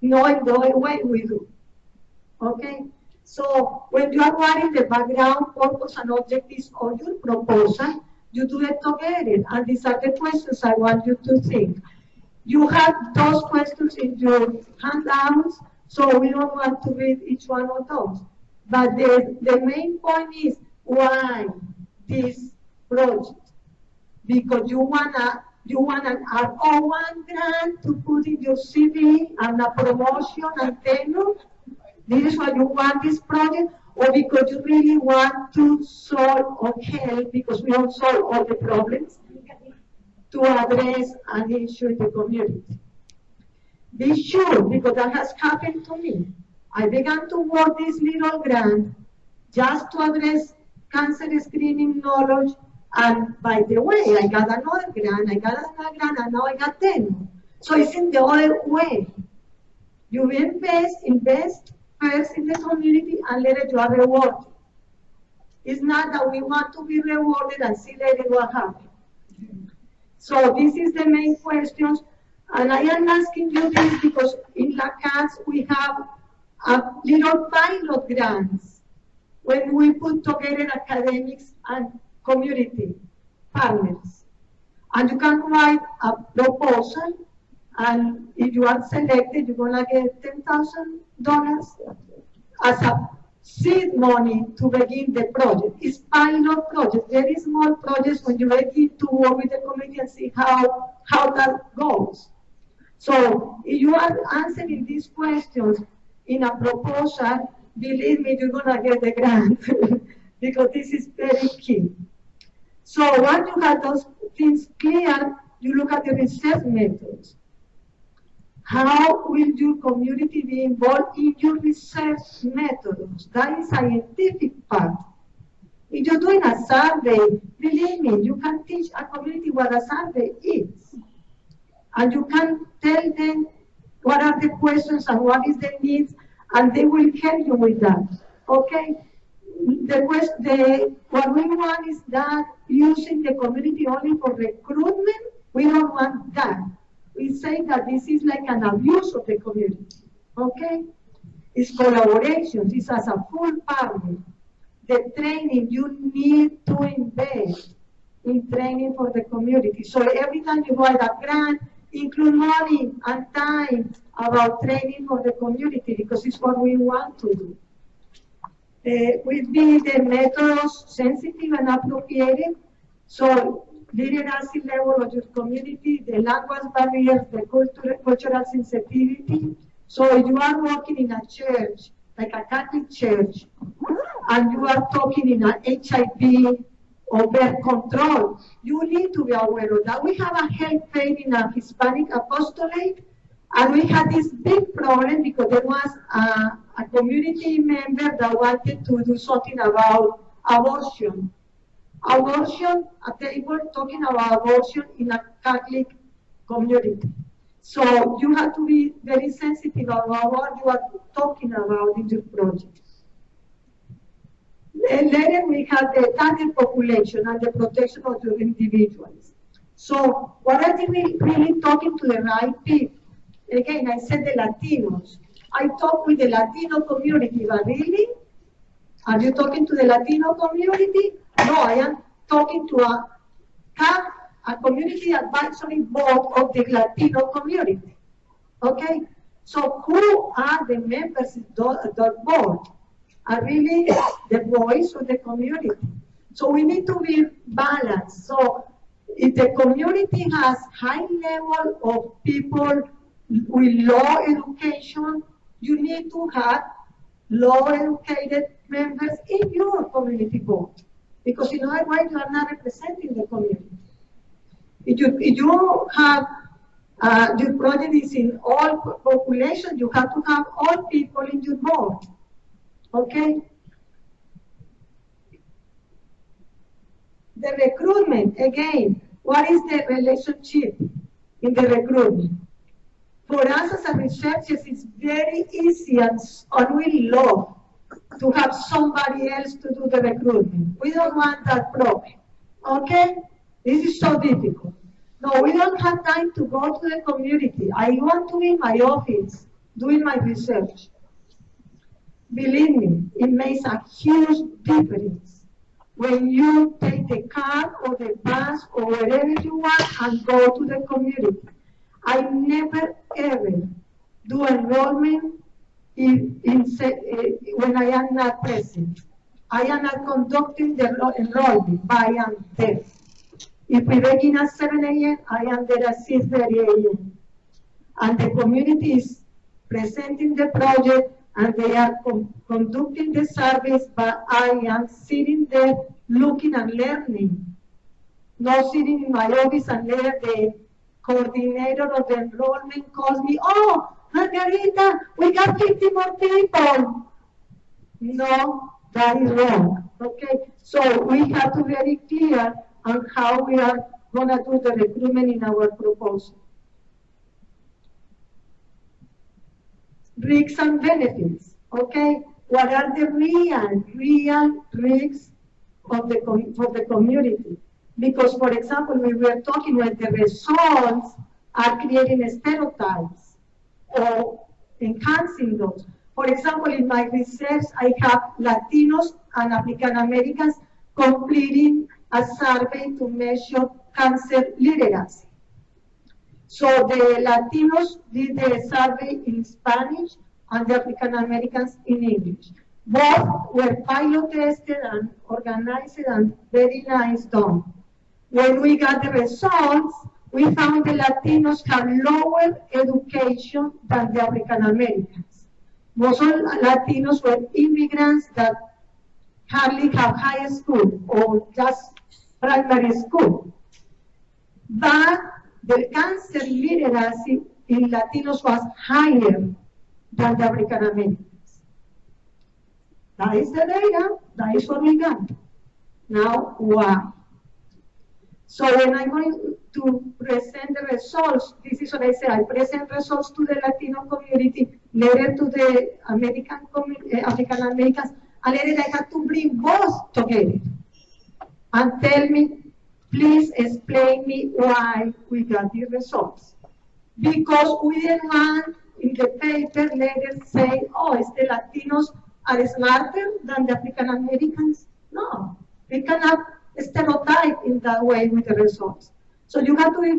Knowing the way we do. Okay? So when you are writing the background, purpose, and objectives of your proposal, you do it together. And these are the questions I want you to think. You have those questions in your handouts, so we don't want to read each one of those. But the main point is, why this project? Because you want an R01 grant to put in your CV and a promotion and tenure? This is why you want this project? Or because you really want to solve or help, because we don't solve all the problems, to address an issue in the community? Be sure, because that has happened to me. I began to work this little grant just to address cancer screening knowledge, and by the way, I got another grant, and now I got 10. So it's in the other way. You invest first in the community, and later you are rewarded. It's not that we want to be rewarded and see later what happens. So this is the main questions, and I am asking you this because in La Cas we have a little pilot grants when we put together academics and community partners. And you can write a proposal, and if you are selected, you're gonna get $10,000 as a seed money to begin the project. It's pilot project, very small projects when you begin to work with the community and see how that goes. So if you are answering these questions in a proposal, believe me, you're gonna get the grant because this is very key. So once you have those things clear, you look at the research methods. How will your community be involved in your research methods? That is scientific part. If you're doing a survey, believe me, you can teach a community what a survey is. And you can tell them what are the questions and what is the needs, and they will help you with that. Okay? What we want is that using the community only for recruitment, we don't want that. We say that this is like an abuse of the community. Okay? It's collaboration. It's as a full partner. The training, you need to invest in training for the community. So every time you write a grant, include money and time about training for the community, because it's what we want to do. Will be the methods sensitive and appropriate. So literacy level of your community, the language barriers, the cultural sensitivity. So if you are working in a church, like a Catholic church, and you are talking in an HIV or birth control, you need to be aware of that. We have a health fair in a Hispanic apostolate, and we had this big problem because there was a community member that wanted to do something about abortion. A table talking about abortion in a Catholic community. So you have to be very sensitive about what you are talking about in your project. And later we have the target population and the protection of your individuals. So what are we really talking to the right people? Again, I said the Latinos. I talk with the Latino community, but really? Are you talking to the Latino community? No, I am talking to a community advisory board of the Latino community. Okay? So who are the members of the board? Are really the voice of the community. So we need to be balanced. So if the community has high level of people with low education, you need to have low educated members in your community board. Because in other way, you are not representing the community. If you have your project is in all population, you have to have all people in your board. Okay? The recruitment, again, what is the relationship in the recruitment? For us as a researchers, it's very easy and we love to have somebody else to do the recruitment. We don't want that problem. Okay? This is so difficult. No, we don't have time to go to the community. I want to be in my office doing my research. Believe me, it makes a huge difference when you take the car or the bus or wherever you want and go to the community. I never ever do enrollment when I am not present. I am not conducting the enrollment, but I am there. If we begin at 7 a.m., I am there at 6:30 a.m. And the community is presenting the project and they are conducting the service, but I am sitting there looking and learning. Not sitting in my office and later the coordinator of the enrollment calls me, "Oh, Margarita, we got 50 more people." No, that is wrong. Okay, so we have to be very clear on how we are going to do the recruitment in our proposal. Risks and benefits. Okay, what are the real risks of for the community? Because, for example, we were talking when the results are creating stereotypes or enhancing those. For example, in my research, I have Latinos and African Americans completing a survey to measure cancer literacy. So the Latinos did the survey in Spanish and the African Americans in English. Both were pilot tested and organized and very nice done. When we got the results, we found the Latinos have lower education than the African Americans. Most of the Latinos were immigrants that hardly have high school or just primary school. But the cancer literacy in Latinos was higher than the African Americans. That is the data, that is what we got. Now, why? So when I'm going to present the results, this is what I say, I present results to the Latino community, later to the African Americans, and later I have to bring both together and tell me, please explain me why we got the results. Because we didn't want in the paper later say, oh, it's the Latinos are smarter than the African Americans. No, we cannot stereotype in that way with the results. So you have to be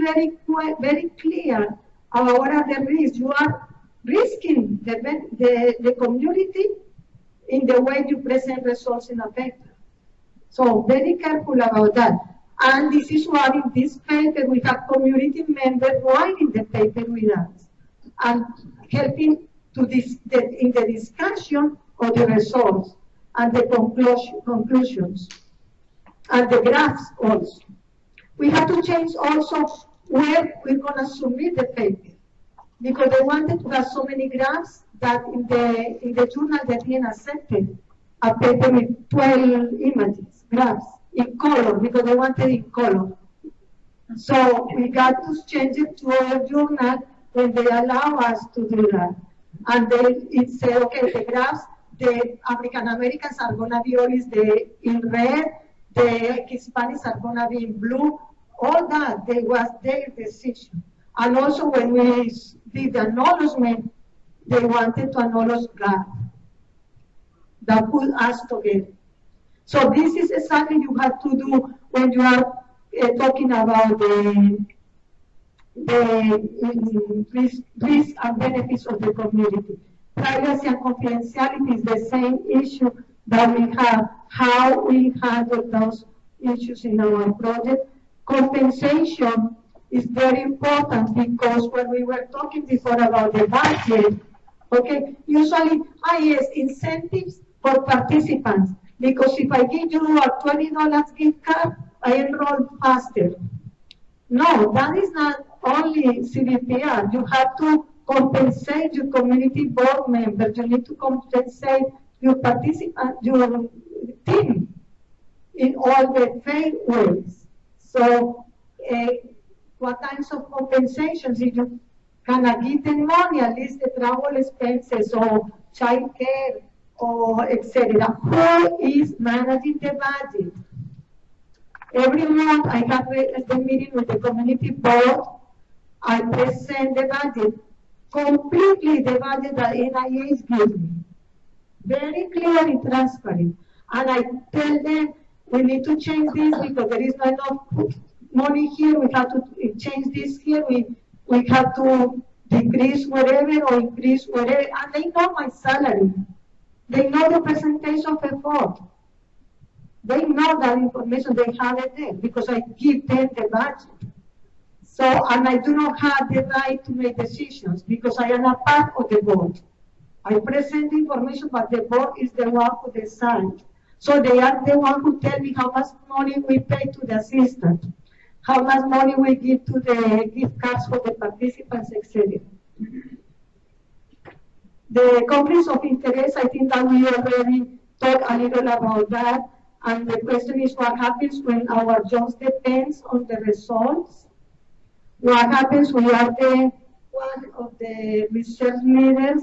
very clear about what are the risks. You are risking the community in the way you present results in a paper. So very careful about that. And this is why in this paper we have community members writing the paper with us and helping to in the discussion of the results and the conclusions and the graphs also. We have to change also where we're going to submit the paper, because they wanted to have so many graphs that in the journal they didn't accept a paper with 12 images, graphs, in color, because they wanted in color. So we got to change it to a journal when they allow us to do that. And then it said, okay, the graphs, the African Americans are going to be always in red, the Hispanics are going to be in blue. All that, was their decision. And also when we did the acknowledgement, they wanted to acknowledge God. That put us together. So this is exactly you have to do when you are talking about the risks and benefits of the community. Privacy and confidentiality is the same issue that we have, how we handle those issues in our project. Compensation is very important, because when we were talking before about the budget, okay, usually, yes, incentives for participants, because if I give you a $20 gift card, I enroll faster. No, that is not only CBPR. You have to compensate your community board members. You need to compensate your participant, your team in all the fair ways. So, what kinds of compensations? If you cannot give them money, at least the travel expenses or child care or etc. Who is managing the budget? Every month I have the meeting with the community board. I present the budget, completely the budget that NIH gives me. Very clear and transparent. And I tell them, we need to change this because there is not enough money here. We have to change this here. We have to decrease whatever or increase whatever. And they know my salary. They know the percentage of effort. They know that information. They have it there because I give them the budget. So, and I do not have the right to make decisions because I am a part of the board. I present the information, but the board is the one who decides. So they are the one who tell me how much money we pay to the assistant, how much money we give to the gift cards for the participants, etc. The conflicts of interest, I think that we already talked a little about that. And the question is what happens when our jobs depends on the results? What happens when we are the one of the research leaders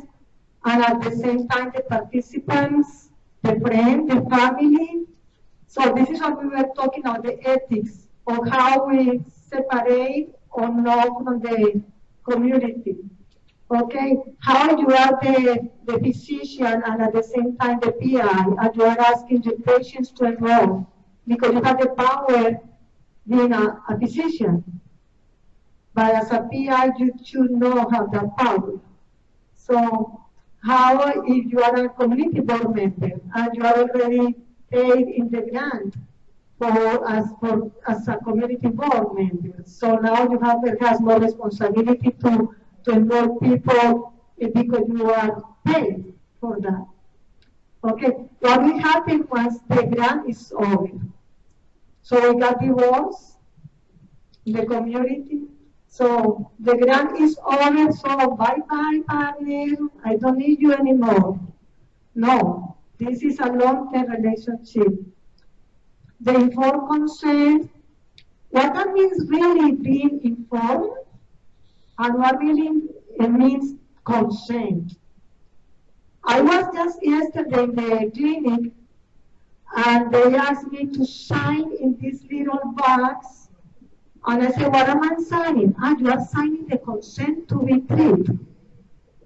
and at the same time the participants, the friend, the family? So this is what we were talking about, the ethics of how we separate or not from the community. Okay, how you are the physician and at the same time the PI, and you are asking your patients to enroll because you have the power being a physician. But as a PI, you should not have that power. So how if you are a community board member and you are already paid in the grant as a community board member, so now you have perhaps more responsibility to enroll people because you are paid for that. Okay, what will happen once the grant is over? So we got divorced in the community. So the grant is over, so bye-bye, partner, I don't need you anymore. No, this is a long-term relationship. The informed consent, what that means really being informed, and what really it means consent. I was just yesterday in the clinic, and they asked me to sign in this little box. And I said, what am I signing? Ah, you are signing the consent to be treated.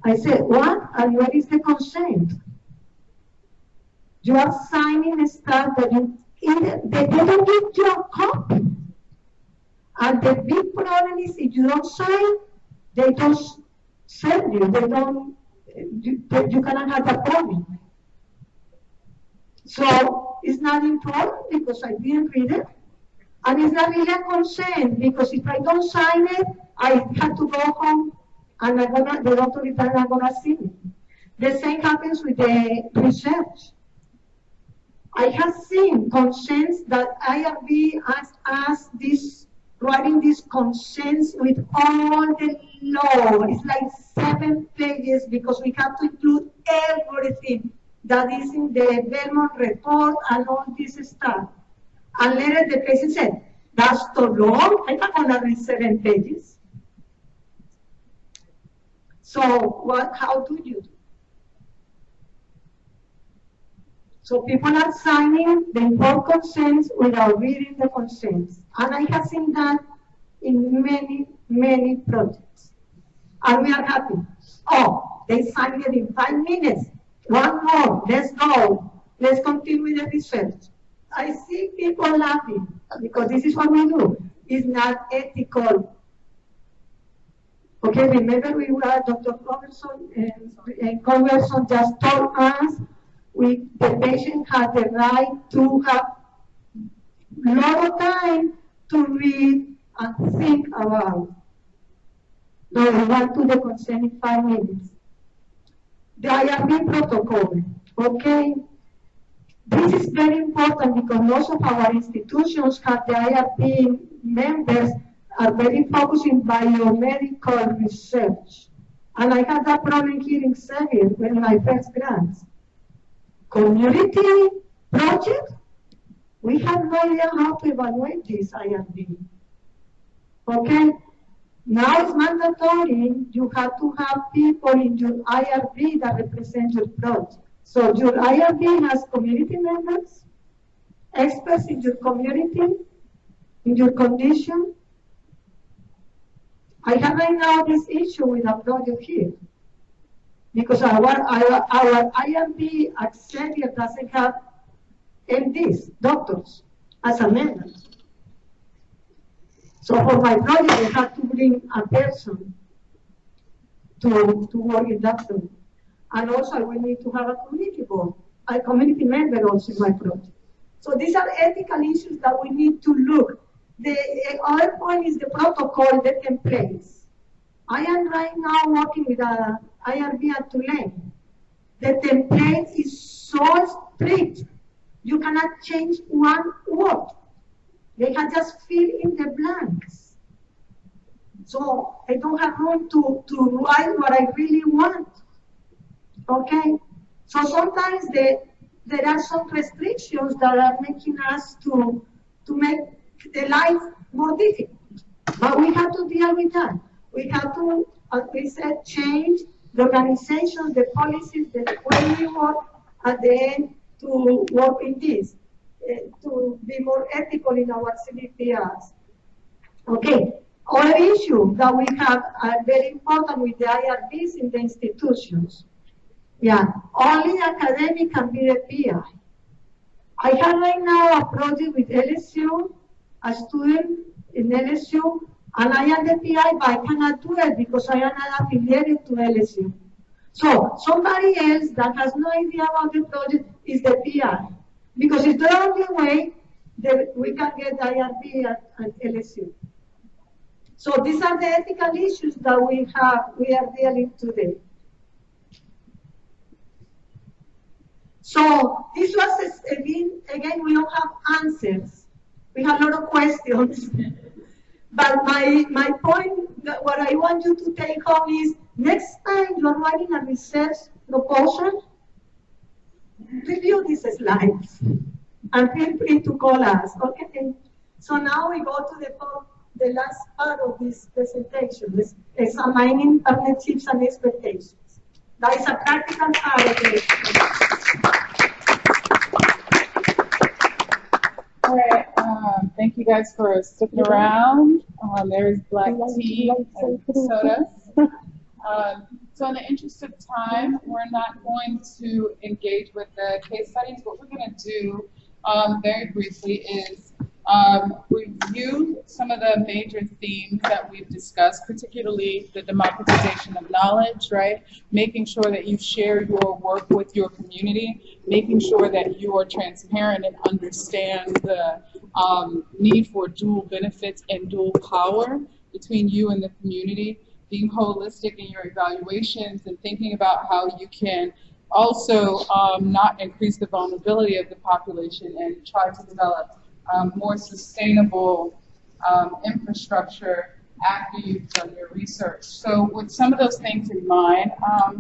I said, what? And what is the consent? You are signing stuff that they don't give you a copy. And the big problem is if you don't sign, they don't send you. They don't, you cannot have a problem. So it's not important because I didn't read it. And it's not really a consent because if I don't sign it, I have to go home and the doctor is not going to see me. The same happens with the research. I have seen consents that IRB asked this, writing these consents with all the law. It's like 7 pages because we have to include everything that is in the Belmont report and all this stuff. And later the patient said, that's too long, I'm not going to read 7 pages. So how do you do? So people are signing the informed consents without reading the consents. And I have seen that in many, many projects. And we are happy. Oh, they signed it in 5 minutes. One more, let's go. Let's continue with the research. I see people laughing because this is what we do. It's not ethical. Okay, remember we were Dr. Culbertson, and Culbertson just told us the patient had the right to have a lot of time to read and think about. No, we want to the consent in 5 minutes. The IRB protocol, okay? This is very important because most of our institutions have the IRB members are very focused in biomedical research. And I had that problem here in Xavier when my first grants. Community project, we have no idea how to evaluate this IRB. Okay? Now it's mandatory, you have to have people in your IRB that represent your project. So your IRB has community members, experts in your community, in your condition. I have right now this issue with a project here. Because our IRB at Xavier doesn't have MDs, doctors, as a member. So for my project, I have to bring a person to work in that field. And also I will need to have a community board, a community member also in my project. So these are ethical issues that we need to look. The other point is the protocol, the templates. I am right now working with a IRB at Tulane. The template is so strict. You cannot change one word. They can just fill in the blanks. So I don't have room to write what I really want. Okay? So sometimes there are some restrictions that are making us to make the life more difficult. But we have to deal with that. We have to, as we said, change the organization, the policies, the way we work at the end to work in this, to be more ethical in our CBPRs. Okay, other issue that we have are very important with the IRBs in the institutions. Yeah, only academic can be the PI. I have right now a project with LSU, a student in LSU, and I am the PI, but I cannot do it because I am not affiliated to LSU. So somebody else that has no idea about the project is the PI, because it's the only way that we can get the IRB at LSU. So these are the ethical issues that we are dealing today. So this was, again, we don't have answers. We have a lot of questions. But my point, what I want you to take home is, next time you're writing a research proposal, review these slides and feel free to call us, okay? So now we go to the last part of this presentation, this examining partnerships and expectations. That is a practical part of it. All right, thank you guys for sticking around. There's black tea and soda. So in the interest of time, we're not going to engage with the case studies. What we're going to do very briefly is review some of the major themes that we've discussed, particularly the democratization of knowledge, right? Making sure that you share your work with your community, making sure that you are transparent and understand the need for dual benefits and dual power between you and the community, being holistic in your evaluations and thinking about how you can also not increase the vulnerability of the population and try to develop more sustainable infrastructure after you've done your research. So with some of those things in mind, I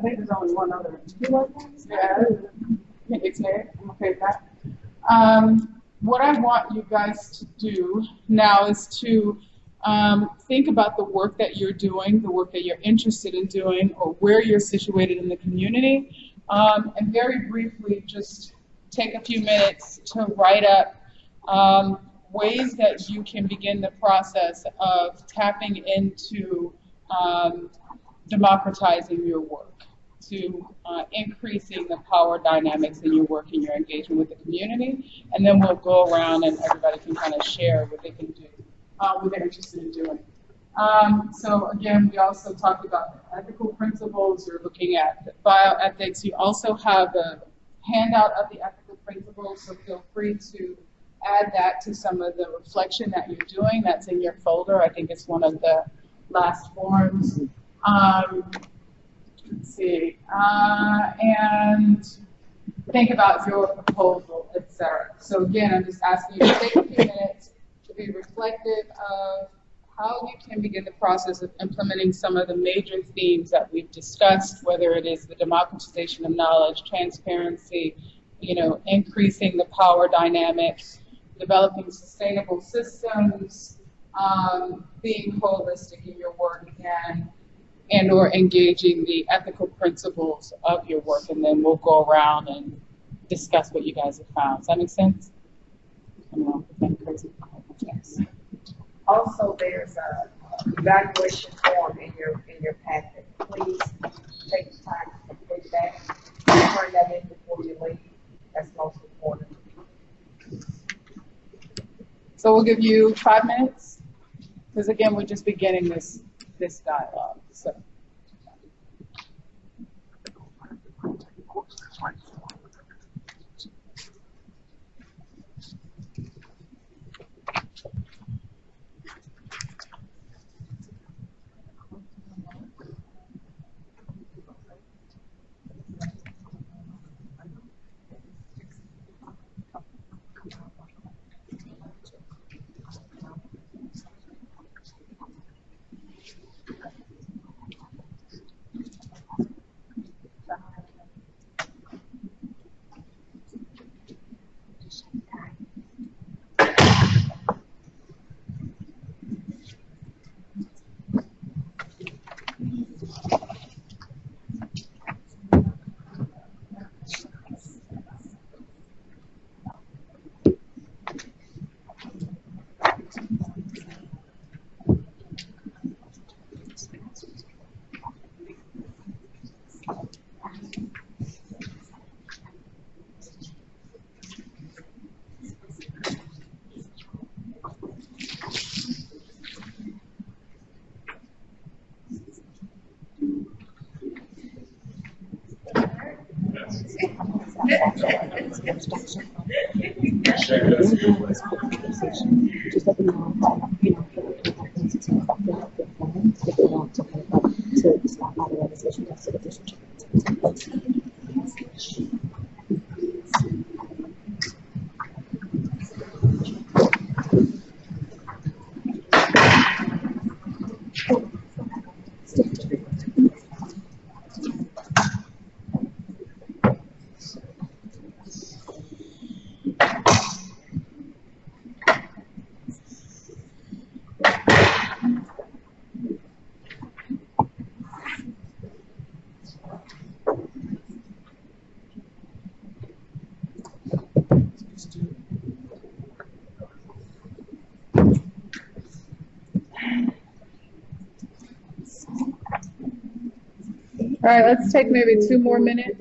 think there's only one other. Yeah, it's there. I'm okay with that. What I want you guys to do now is to think about the work that you're doing, the work that you're interested in doing, or where you're situated in the community, and very briefly just take a few minutes to write up ways that you can begin the process of tapping into democratizing your work, to increasing the power dynamics in your work and your engagement with the community, and then we'll go around and everybody can kind of share what they can do, what they're interested in doing. So again, we also talked about ethical principles. You're looking at bioethics. You also have a handout of the ethical principles, so feel free to add that to some of the reflection that you're doing. That's in your folder. I think it's one of the last forms. Let's see. And think about your proposal, etc. So again, I'm just asking you to take a few minutes to be reflective of how you can begin the process of implementing some of the major themes that we've discussed, whether it is the democratization of knowledge, transparency, increasing the power dynamics, developing sustainable systems, being holistic in your work, and or engaging the ethical principles of your work, and then we'll go around and discuss what you guys have found. Does that make sense? Yes. Also, there's a evaluation form in your packet. Please take the time to complete that. Turn that in before you leave. That's most important. So we'll give you 5 minutes, because again, we're just beginning this dialogue. So. right, let's take maybe 2 more minutes.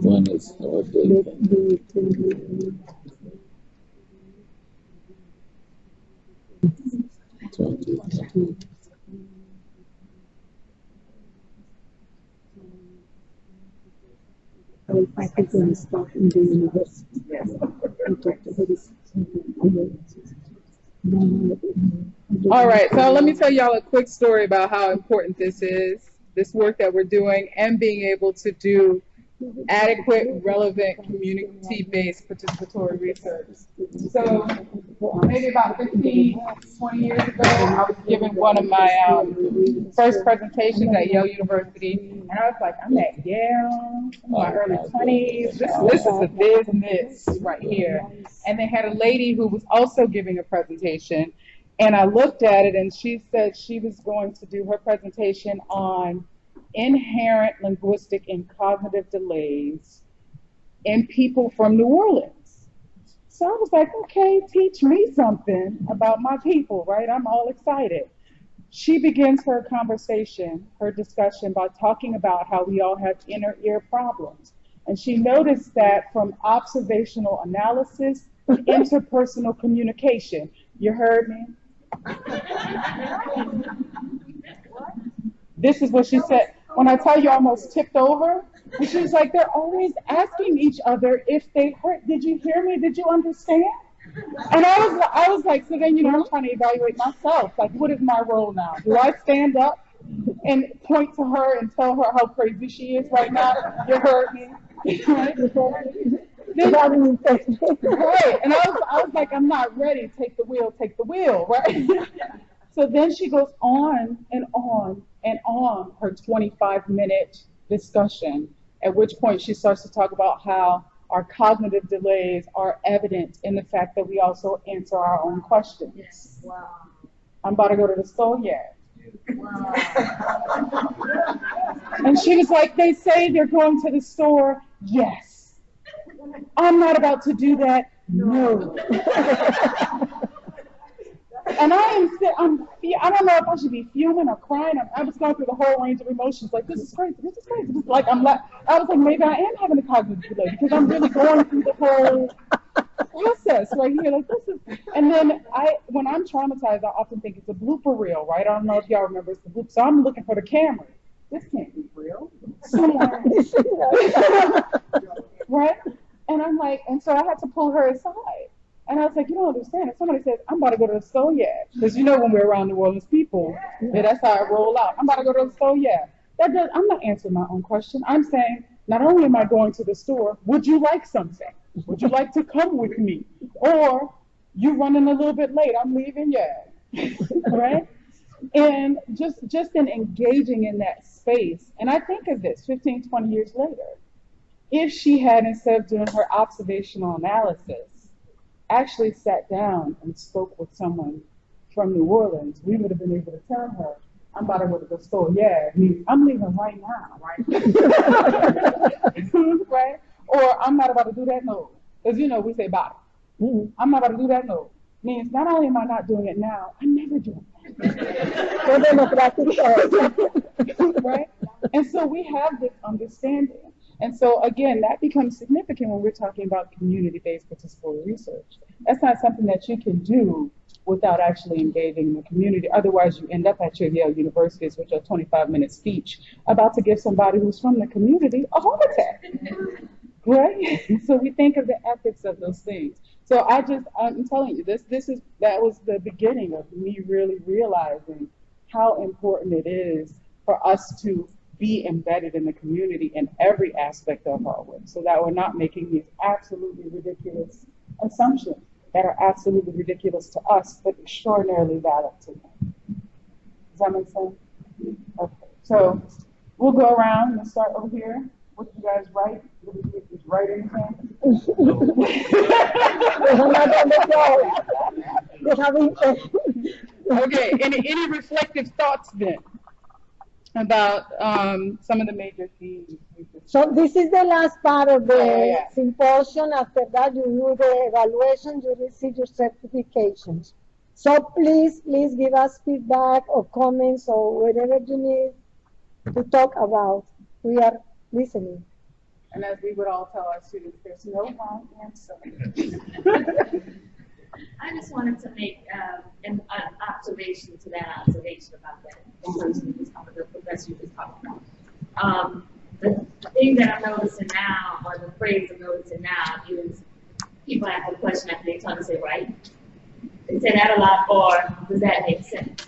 One is All right, so let me tell y'all a quick story about how important this is, this work that we're doing, and being able to do adequate, relevant, community-based participatory research. So maybe about 15, 20 years ago, I was giving one of my first presentations at Yale University, and I was like, I'm at Yale, I'm in my early 20s, this is a business right here. And they had a lady who was also giving a presentation, and I looked at it, and she said she was going to do her presentation on inherent linguistic and cognitive delays in people from New Orleans. So I was like, okay, teach me something about my people, right? I'm all excited. She begins her conversation, her discussion, by talking about how we all have inner ear problems. And she noticed that from observational analysis to interpersonal communication. You heard me? This is what she said. When I tell you I almost tipped over, and she was like, they're always asking each other if they heard. Did you hear me? Did you understand? And I was like, so then, I'm trying to evaluate myself. Like, what is my role now? Do I stand up and point to her and tell her how crazy she is right now? You heard me? Right? Right. And I was like, I'm not ready. Take the wheel, right? So then she goes on and on and on her 25-minute discussion, at which point she starts to talk about how our cognitive delays are evident in the fact that we also answer our own questions. Yes. Wow. I'm about to go to the store yet. Wow. And she was like, they say they're going to the store. Yes. I'm not about to do that. No. And I don't know if I should be fuming or crying. I was going through the whole range of emotions. Like, this is crazy. This is crazy. This is like, I was like, maybe I am having a cognitive delay because I'm really going through the whole process right here. Like, this is, and then when I'm traumatized, I often think it's a blooper reel, right? I don't know if y'all remember it's the bloop. So I'm looking for the camera. This can't be real. Somewhere. Right? And I'm like, and so I had to pull her aside. And I was like, you don't understand. If somebody says, I'm about to go to the store, yeah. Because when we're around New Orleans people, that's how I roll out. I'm about to go to the store, yeah. I'm not answering my own question. I'm saying, not only am I going to the store, would you like something? Would you like to come with me? Or, you running a little bit late, I'm leaving, yeah. Right? And just in engaging in that space, and I think of this 15, 20 years later, if she had, instead of doing her observational analysis, actually sat down and spoke with someone from New Orleans, we would have been able to tell her, I'm about to go to the store. Yeah, I'm leaving right now, right? Right? Or I'm not about to do that, no. Because, we say bye. I'm not about to do that, no. Means not only am I not doing it now, I'm never doing it. Right? And so we have this understanding. And so, again, that becomes significant when we're talking about community-based participatory research. That's not something that you can do without actually engaging in the community. Otherwise, you end up at your Yale University with your 25-minute speech about to give somebody who's from the community a heart attack. Right? So we think of the ethics of those things. So I'm telling you, that was the beginning of me really realizing how important it is for us to be embedded in the community in every aspect of our work, so that we're not making these absolutely ridiculous assumptions that are absolutely ridiculous to us, but extraordinarily valid to them. Does that make sense? Okay. So we'll go around and start over here. What did you guys write? Did you write anything? Okay. Any reflective thoughts then about some of the major themes? So this is the last part of the symposium. After that, you do the evaluation, you receive your certifications. So please give us feedback or comments or whatever you need to talk about. We are listening. And as we would all tell our students, there's no wrong answer. I just wanted to make an observation to that observation about that the professor you just talked about. The thing that I'm noticing now, or the phrase I'm noticing now, is people ask a question after they trying to say right. They say that a lot, or does that make sense?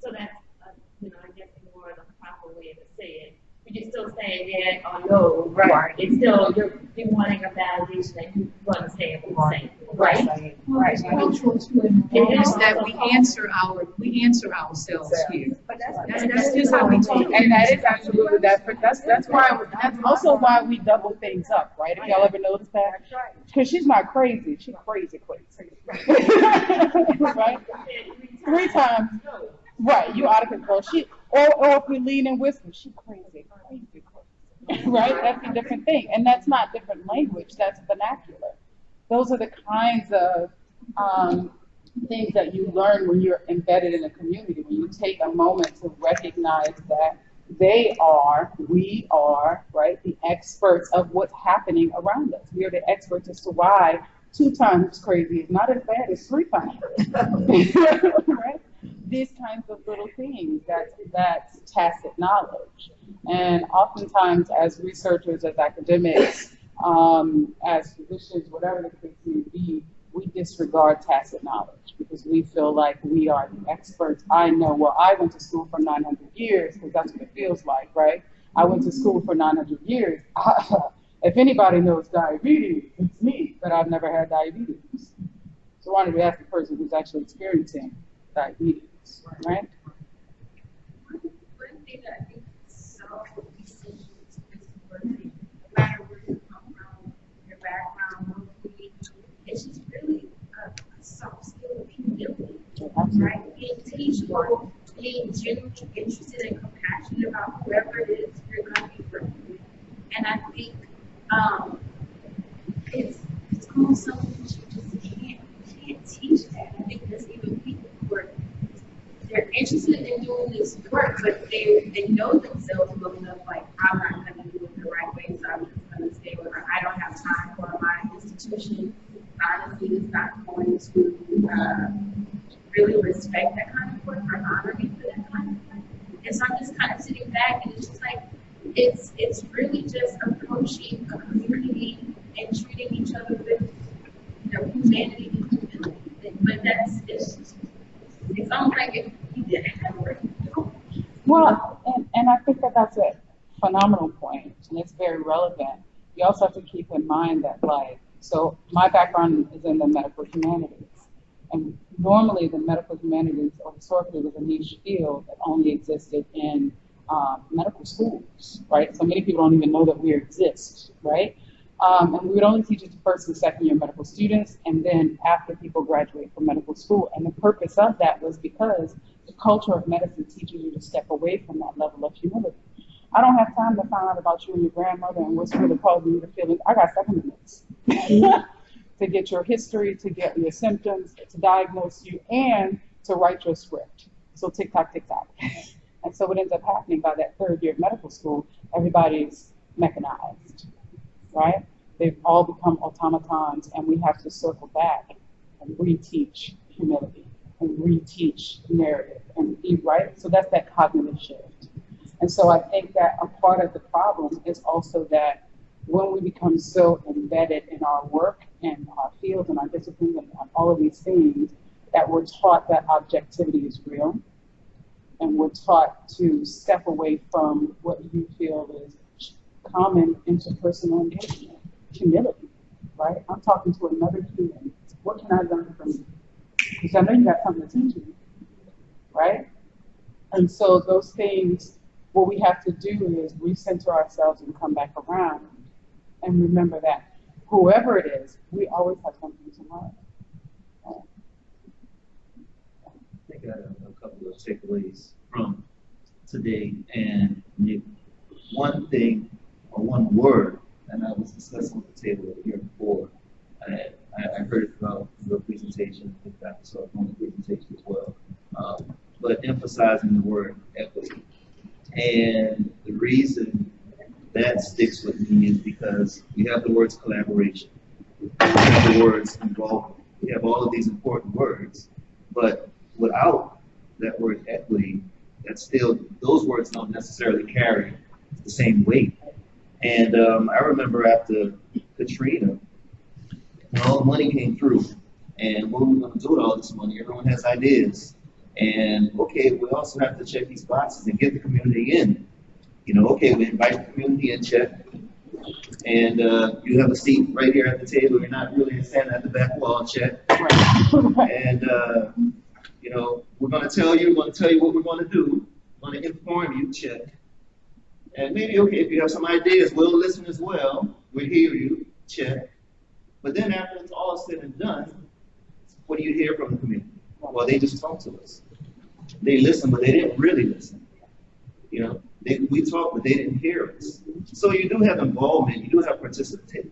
So that's, I guess more the proper way to say it. You're still saying yeah or no, right? It's still you're wanting a validation that you understand what you're saying, right? Right. It is that we answer ourselves here. That's just how we talk. And that is absolutely that's also why we double things up, right? If y'all ever notice that, because she's not crazy, she's crazy, right? 3 times. Right, you out of control. Or if we lean and whisper, she crazy. Right? That's a different thing. And that's not different language, that's vernacular. Those are the kinds of things that you learn when you're embedded in a community, when you take a moment to recognize that we are, right, the experts of what's happening around us. We are the experts as to why 2 times crazy is not as bad as 3 times. Right? These kinds of little things, that's tacit knowledge. And oftentimes as researchers, as academics, as physicians, whatever the case may be, we disregard tacit knowledge because we feel like we are the experts. I know, well, I went to school for 900 years because that's what it feels like, right? I went to school for 900 years. If anybody knows diabetes, it's me, but I've never had diabetes. So I wanted to ask the person who's actually experiencing diabetes. Right? One thing that I think is so essential to this work, no matter where you come from, your background, locally, it's just really a soft skill of humility, right? Being teachable, being genuinely interested and compassionate about whoever it is you're going to be working with. And I think it's almost something that you just can't teach that. I think there's even people who are they're interested in doing this work, but they know themselves well enough, like, I'm not going to do it the right way, so I'm just going to stay with her. I don't have time for my institution. Honestly, it's not going to really respect that kind of work or honor me for that kind of work. And so I'm just kind of sitting back, and it's just like, it's really just approaching a community and treating each other with, humanity and humility. But it's almost like if you didn't have work. Well, and I think that's a phenomenal point, and it's very relevant. You also have to keep in mind that, so my background is in the medical humanities, and normally the medical humanities, or historically, was a niche field that only existed in medical schools, right? So many people don't even know that we exist, right? And we would only teach it to first and second year medical students, and then after people graduate from medical school. And the purpose of that was because the culture of medicine teaches you to step away from that level of humility. I don't have time to find out about you and your grandmother and what's really causing you to feel it. I got 7 minutes to get your history, to get your symptoms, to diagnose you, and to write your script. So tick tock, tick tock. And so what ends up happening by that 3rd year of medical school, everybody's mechanized. Right? They've all become automatons, and we have to circle back and reteach humility and reteach narrative and right. So that's that cognitive shift. And so I think that a part of the problem is also that when we become so embedded in our work and our fields and our disciplines and all of these things, that we're taught that objectivity is real, and we're taught to step away from what you feel is common interpersonal engagement, humility, right? I'm talking to another human. What can I learn from you? Because I know you got something to teach me, right? And so those things, what we have to do is recenter ourselves and come back around and remember that whoever it is, we always have something to learn. I think I have a couple of takeaways from today, and maybe one thing or one word, and I was discussing at the table here before. I heard it throughout your presentation, I think Dr. Sarpong's presentation as well, but emphasizing the word equity. And the reason that sticks with me is because we have the words collaboration, we have the words involvement, we have all of these important words, but without that word equity, that's still, those words don't necessarily carry the same weight. And I remember after Katrina, when all the money came through, and what are we going to do with all this money? Everyone has ideas. And okay, we also have to check these boxes and get the community in. You know, okay, we invite the community in, check. And you have a seat right here at the table. You're not really standing at the back wall, check. And you know, we're going to tell you what we're going to do. We're going to inform you, check. And maybe, okay, if you have some ideas, we'll listen as well. We'll hear you, check. But then after it's all said and done, what do you hear from the community? Well, they just talk to us. They listen, but they didn't really listen. You know, we talked, but they didn't hear us. So you do have involvement, you do have participation,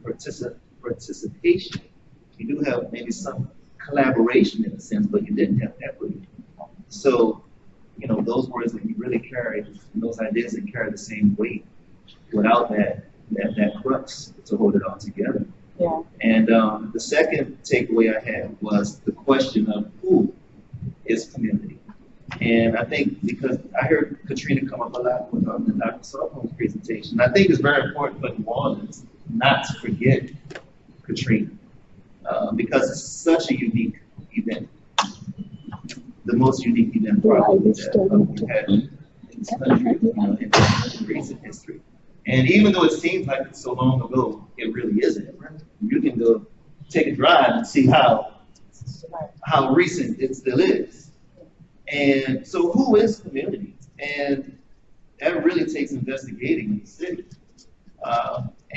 you do have maybe some collaboration in a sense, but you didn't have equity. So, you know, those words that you really carry, those ideas that carry the same weight without that crux to hold it all together. Yeah. And the second takeaway I had was the question of who is community. And I think because I heard Katrina come up a lot with Dr. Sarpong's presentation, I think it's very important for New Orleans not to forget Katrina because it's such a unique event. The most unique event probably that we've had in this country, you know, in recent history. And even though it seems like it's so long ago, it really isn't. You can go take a drive and see how recent it still is. And so who is community? And that really takes investigating in the city.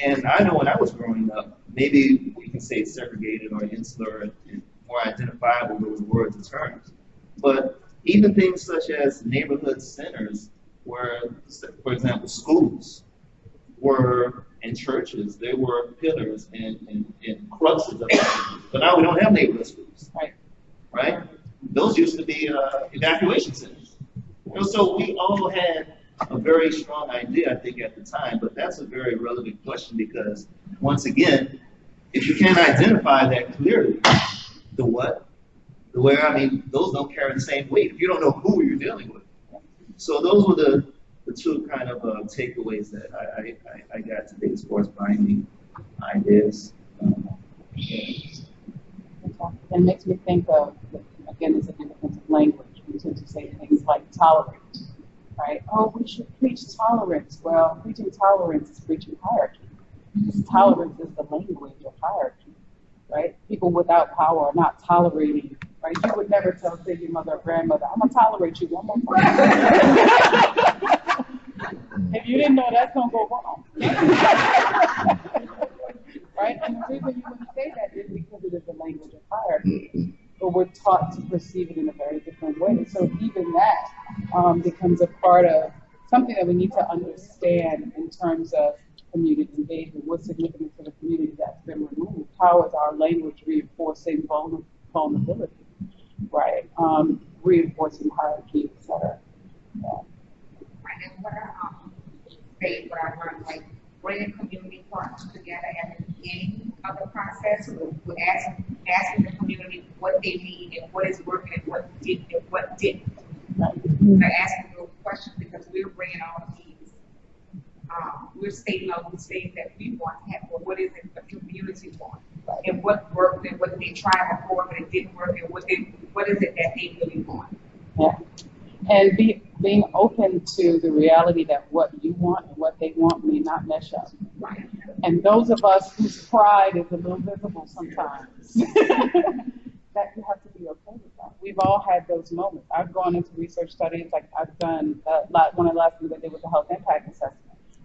And I know when I was growing up, maybe we can say segregated or insular and more identifiable with those words and terms. But even things such as neighborhood centers where, for example, schools were, and churches, they were pillars and cruxes of it. But now we don't have neighborhood schools, right? Those used to be evacuation centers. You know, so we all had a very strong idea, I think, at the time, but that's a very relevant question because, once again, if you can't identify that clearly, the what, the where, I mean, those don't carry the same weight if you don't know who you're dealing with. So those were the two kind of takeaways that I got today as far as binding ideas. It makes me think of, again, the significance of language. We tend to say things like tolerate, right? Oh, we should preach tolerance. Well, preaching tolerance is preaching hierarchy. Because tolerance is the language of hierarchy, right? People without power are not tolerating, right? You would never tell, say, your mother or grandmother, I'm going to tolerate you one more time. If you didn't know, that's going to go wrong. Right? And the reason you wouldn't say that is because it is the language of hierarchy. But we're taught to perceive it in a very different way. So even that becomes a part of something that we need to understand in terms of community engagement. What's significant for the community that's been removed? How is our language reinforcing vulnerability, right? Reinforcing hierarchy, et cetera. Yeah. And what I learned, like bringing community partners together at the beginning of the process, with asking the community what they need and what is working and what didn't. They're asking those questions because we're bringing all of these. We're stating all these things that we want to have, but what is it the community wants? And what worked and what they tried before but it didn't work, and what is it that they really want? Yeah. And being open to the reality that what you want and what they want may not mesh up. And those of us whose pride is a little visible sometimes, that you have to be okay with that. We've all had those moments. I've gone into research studies, like I've done, one of the last things I did was the health impact assessment.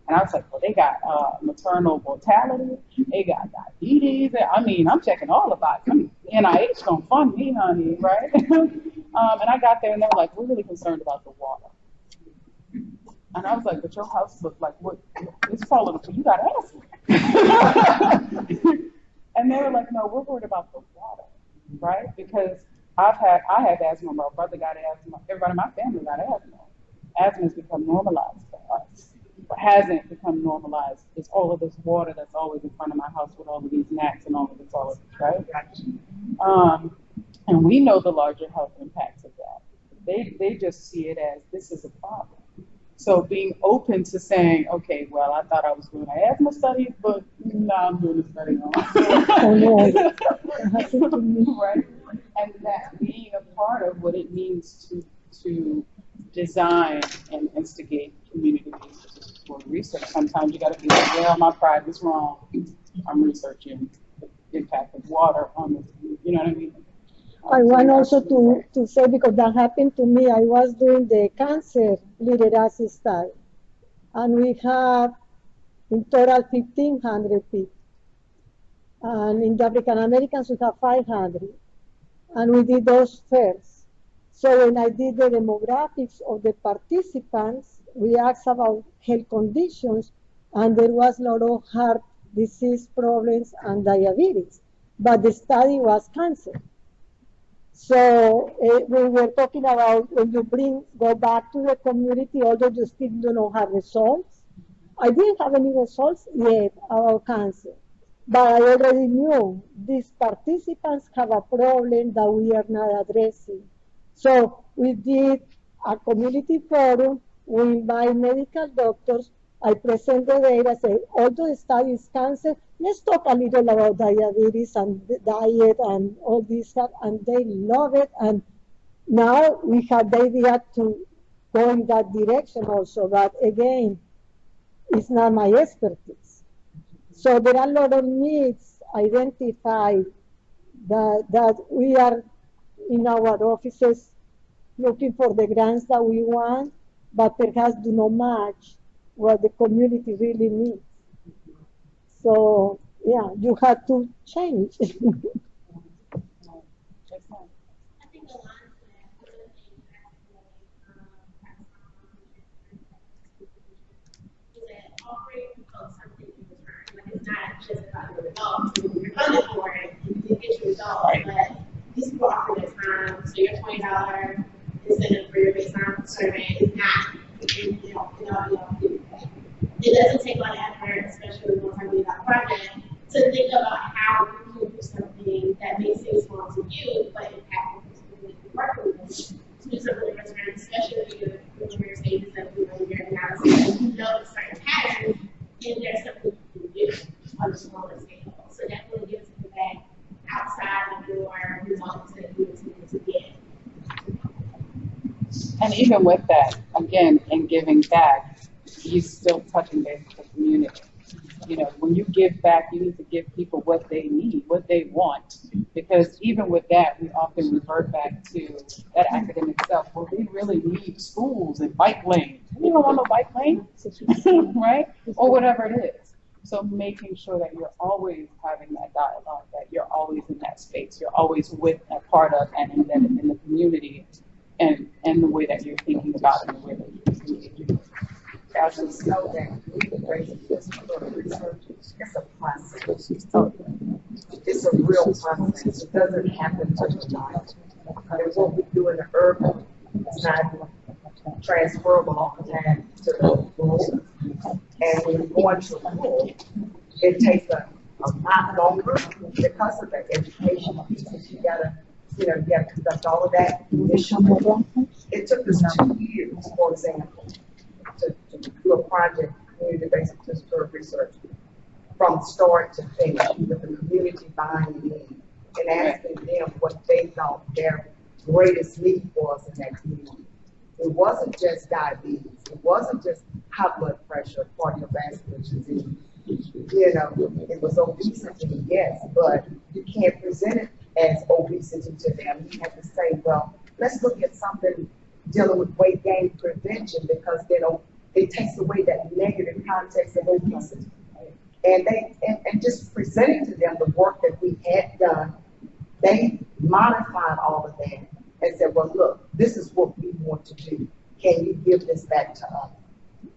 And I was like, well, they got maternal mortality, they got diabetes. I mean, I'm checking all the boxes. I mean, NIH gonna fund me, honey, right? And I got there and they were like, we're really concerned about the water. And I was like, but your house looks like what? It's falling apart. You got asthma. And they were like, no, we're worried about the water, right? Because I have asthma. My brother got asthma. Everybody in my family got asthma. Asthma has become normalized for us. What hasn't become normalized is all of this water that's always in front of my house with all of these gnats and all of this, right? And we know the larger health impacts of that. They just see it as this is a problem. So being open to saying, okay, well, I thought I was doing an asthma study, but now I'm doing a study on right? And that being a part of what it means to design and instigate community-based research. Sometimes you got to be like, well, my pride is wrong. I'm researching the impact of water on this. You know what I mean? I want also to say, because that happened to me, I was doing the cancer literacy study, and we have in total 1,500 people. And in the African Americans, we have 500. And we did those first. So when I did the demographics of the participants, we asked about health conditions, and there was a lot of heart disease problems and diabetes. But the study was cancer. So we were talking about when you go back to the community, although you still do not have results. I didn't have any results yet about cancer, but I already knew these participants have a problem that we are not addressing. So we did a community forum, we invite medical doctors, I present the data, say, although the study is cancer, let's talk a little about diabetes and diet and all this stuff, and they love it. And now we have the idea to go in that direction also, but again, it's not my expertise. So there are a lot of needs identified that we are in our offices looking for the grants that we want, but perhaps do not match what the community really needs. So, yeah, you have to change. I think a lot of that offering folks something in return. Like, it's not just about the results. You're funded for it, you get your results, but these people offer their time. So your $20 incentive for your baseline survey is not, it doesn't take a lot of effort, especially when we're talking about projects, to think about how you can do something that may seem small to you, but impactful to the people you're working with. To do something in return, especially if you're in your stages of doing your analysis, and you know the certain patterns, and there's something you can do on a smaller scale. So definitely give something back outside of your results that you intended to get. And even with that, again, in giving back, you're still touching base with the community. You know, when you give back, you need to give people what they need, what they want. Because even with that, we often revert back to that academic self. Well, we really need schools and bike lanes. You don't want no bike lane, right? Or whatever it is. So making sure that you're always having that dialogue, that you're always in that space, you're always with a part of and embedded in the community, and the way that you're thinking about it and the way that you're engaging. As we know that this research, it's a process. It's a real process. It doesn't happen overnight. Because what we do in the urban is not transferable all the time to the rural. And when you go into the rural, it takes a lot longer because of the education pieces. You gotta conduct all of that initially. It took us 2 years, for example, to do a project, community-based participatory research, from start to finish, with the community buying in and asking them what they thought their greatest need was in that community. It wasn't just diabetes. It wasn't just high blood pressure, cardiovascular disease. You know, it was obesity, yes, but you can't present it as obesity to them. You have to say, well, let's look at something dealing with weight gain prevention, because then it takes away that negative context of obesity. And just presenting to them the work that we had done, they modified all of that and said, well, look, this is what we want to do. Can you give this back to us?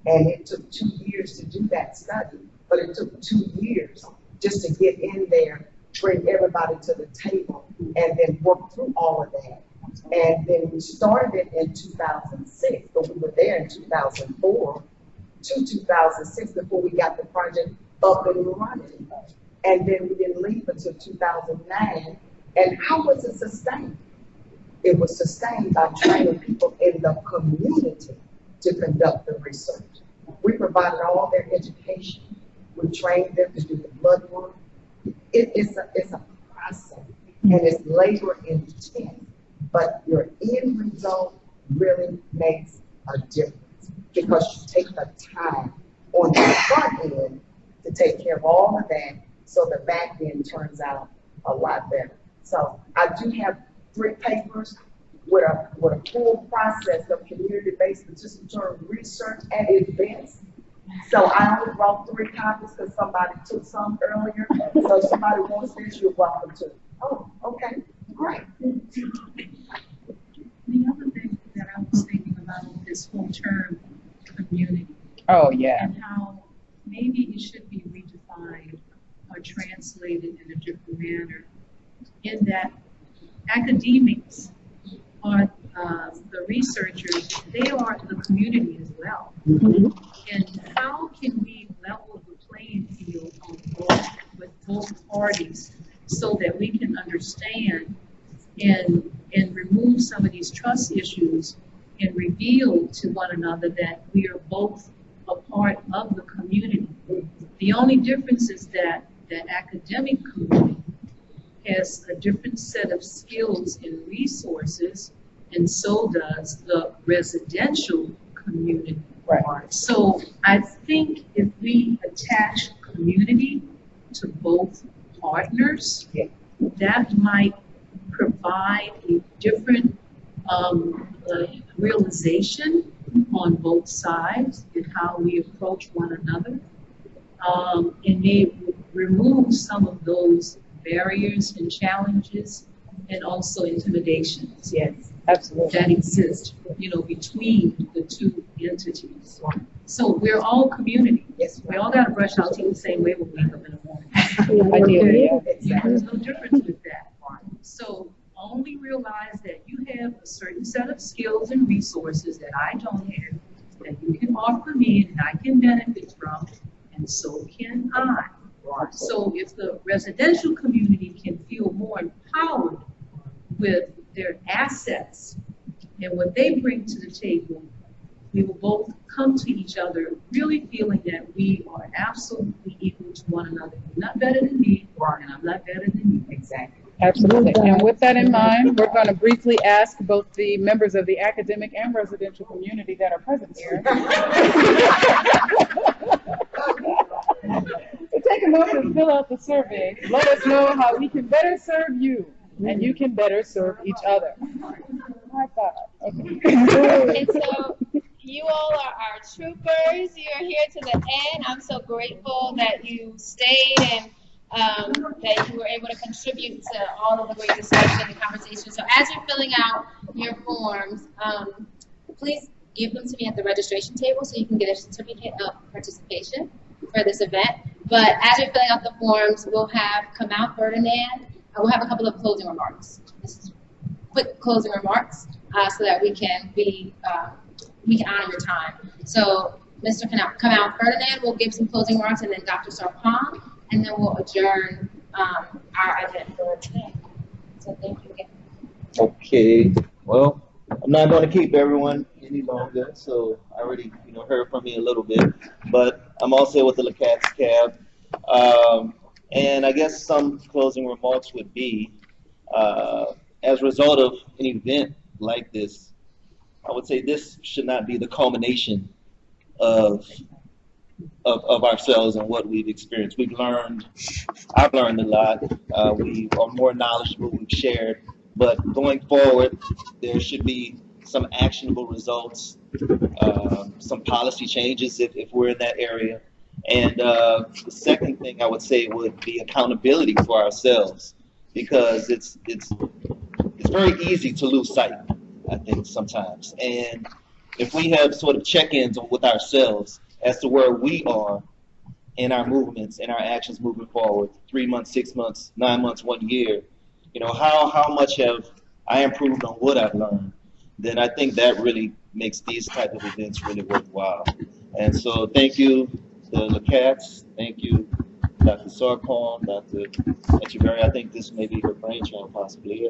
And it took 2 years to do that study, but it took 2 years just to get in there, bring everybody to the table, and then work through all of that. And then we started it in 2006, but we were there in 2004 to 2006 before we got the project up and running. And then we didn't leave until 2009. And how was it sustained? It was sustained by training people in the community to conduct the research. We provided all their education. We trained them to do the blood work. It's a process, and it's labor intense, but your end result really makes a difference because you take the time on the front end to take care of all of that, so the back end turns out a lot better. So I do have 3 papers with a full process of community-based participatory research at events. So I only brought 3 copies because somebody took some earlier. So if somebody wants this, you're welcome to. Oh, okay, great. The other thing that I was thinking about this whole term community. Oh, yeah. And how maybe it should be redefined or translated in a different manner, in that academics are the researchers, they are the community as well. Mm-hmm. And how can we level the playing field with both parties so that we can understand and remove some of these trust issues and reveal to one another that we are both a part of the community. The only difference is that the academic community has a different set of skills and resources, and so does the residential community. Right. So I think if we attach community to both partners, that might provide a different realization on both sides in how we approach one another, and may remove some of those barriers and challenges and also intimidations. Yes, absolutely. That exist, you know, between the two entities. So we're all community. Yes, we all got to brush our teeth the same way when we wake up in the morning. Ideally, Yeah, there's no difference with that. So only realize that you have a certain set of skills and resources that I don't have, that you can offer me and I can benefit from, and so can I. So if the residential community can feel more empowered with their assets and what they bring to the table, we will both come to each other really feeling that we are absolutely equal to one another. You're not better than me, and I'm not better than you. Exactly. Absolutely. And with that in mind, we're going to briefly ask both the members of the academic and residential community that are present here to take a moment and fill out the survey. Let us know how we can better serve you and you can better serve each other. High five. Okay. And so you all are our troopers. You're here to the end. I'm so grateful that you stayed and that you were able to contribute to all of the great discussion and conversation. So as you're filling out your forms, please give them to me at the registration table so you can get a certificate of participation for this event. But as you're filling out the forms, we'll have Kamau Ferdinand. We'll have a couple of closing remarks. Just quick closing remarks so that we can honor your time. So Mr. Kamau Ferdinand will give some closing remarks, and then Dr. Sarpong, and then we'll adjourn our event for today. So thank you again. Okay, well, I'm not going to keep everyone any longer, so I already heard from me a little bit, but I'm also with the LeCats Cab, and I guess some closing remarks would be, as a result of an event like this, I would say this should not be the culmination of ourselves and what we've experienced. I've learned a lot. We are more knowledgeable, we've shared, but going forward, there should be some actionable results, some policy changes if we're in that area. And the second thing I would say would be accountability for ourselves, because it's very easy to lose sight, I think, sometimes. And if we have sort of check-ins with ourselves as to where we are in our movements, in our actions moving forward, 3 months, 6 months, 9 months, 1 year, you know, how much have I improved on what I've learned, then I think that really makes these type of events really worthwhile. And so thank you, the cats. Thank you, Dr. Sarpong, Dr. Echeverri. I think this may be her brainchild, possibly.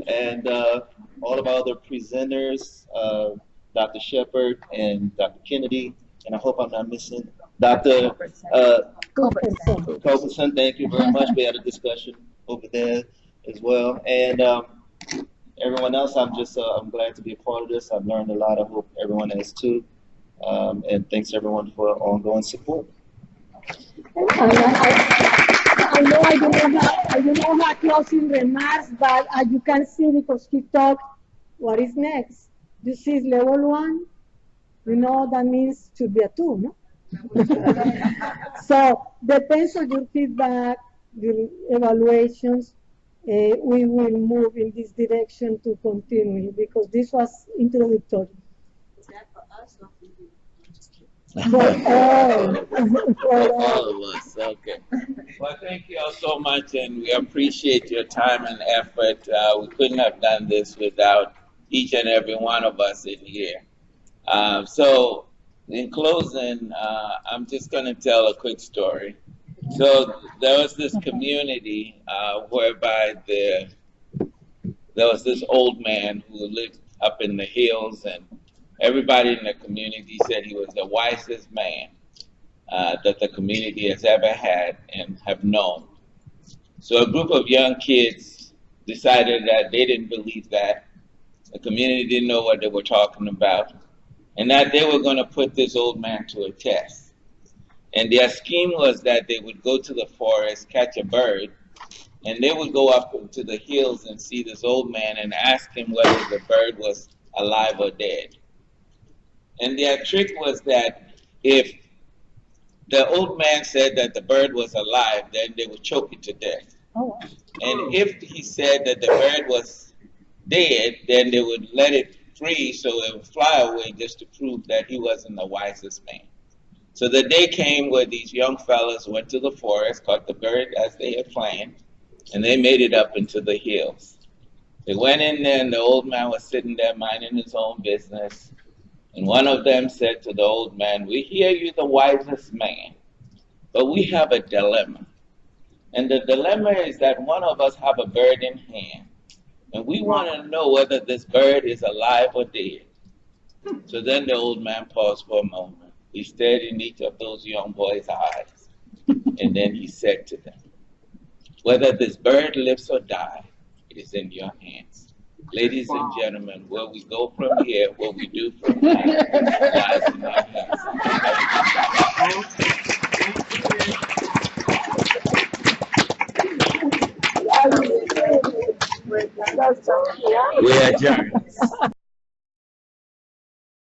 And all of our other presenters, Dr. Sheppard and Dr. Kennedy, and I hope I'm not missing Dr. Culbertson. Thank you very much. We had a discussion over there as well. And everyone else, I'm glad to be a part of this. I've learned a lot. I hope everyone has too. And thanks everyone for ongoing support. I know I don't have closing remarks, but as you can see, because he talked, what is next? This is level 1. You know that means should be a 2, no? So depends on your feedback, your evaluations. We will move in this direction to continue, because this was introductory. Is that for us or for you? For all. For all of us, okay. Well, thank you all so much, and we appreciate your time and effort. We couldn't have done this without each and every one of us in here. So, in closing, I'm just going to tell a quick story. So, there was this community whereby there was this old man who lived up in the hills, and everybody in the community said he was the wisest man that the community has ever had and have known. So a group of young kids decided that they didn't believe that. The community didn't know what they were talking about, and that they were going to put this old man to a test. And their scheme was that they would go to the forest, catch a bird, and they would go up into the hills and see this old man and ask him whether the bird was alive or dead. And their trick was that if the old man said that the bird was alive, then they would choke it to death. Oh. And if he said that the bird was dead, then they would let it free so it would fly away, just to prove that he wasn't the wisest man. So the day came where these young fellas went to the forest, caught the bird as they had planned, and they made it up into the hills. They went in there, and the old man was sitting there minding his own business. And one of them said to the old man, "We hear you're the wisest man, but we have a dilemma. And the dilemma is that one of us have a bird in hand, and we want to know whether this bird is alive or dead." So then the old man paused for a moment. He stared in each of those young boys' eyes, and then he said to them, "Whether this bird lives or dies, it is in your hands. Ladies and gentlemen, where we go from here, what we do from here, lies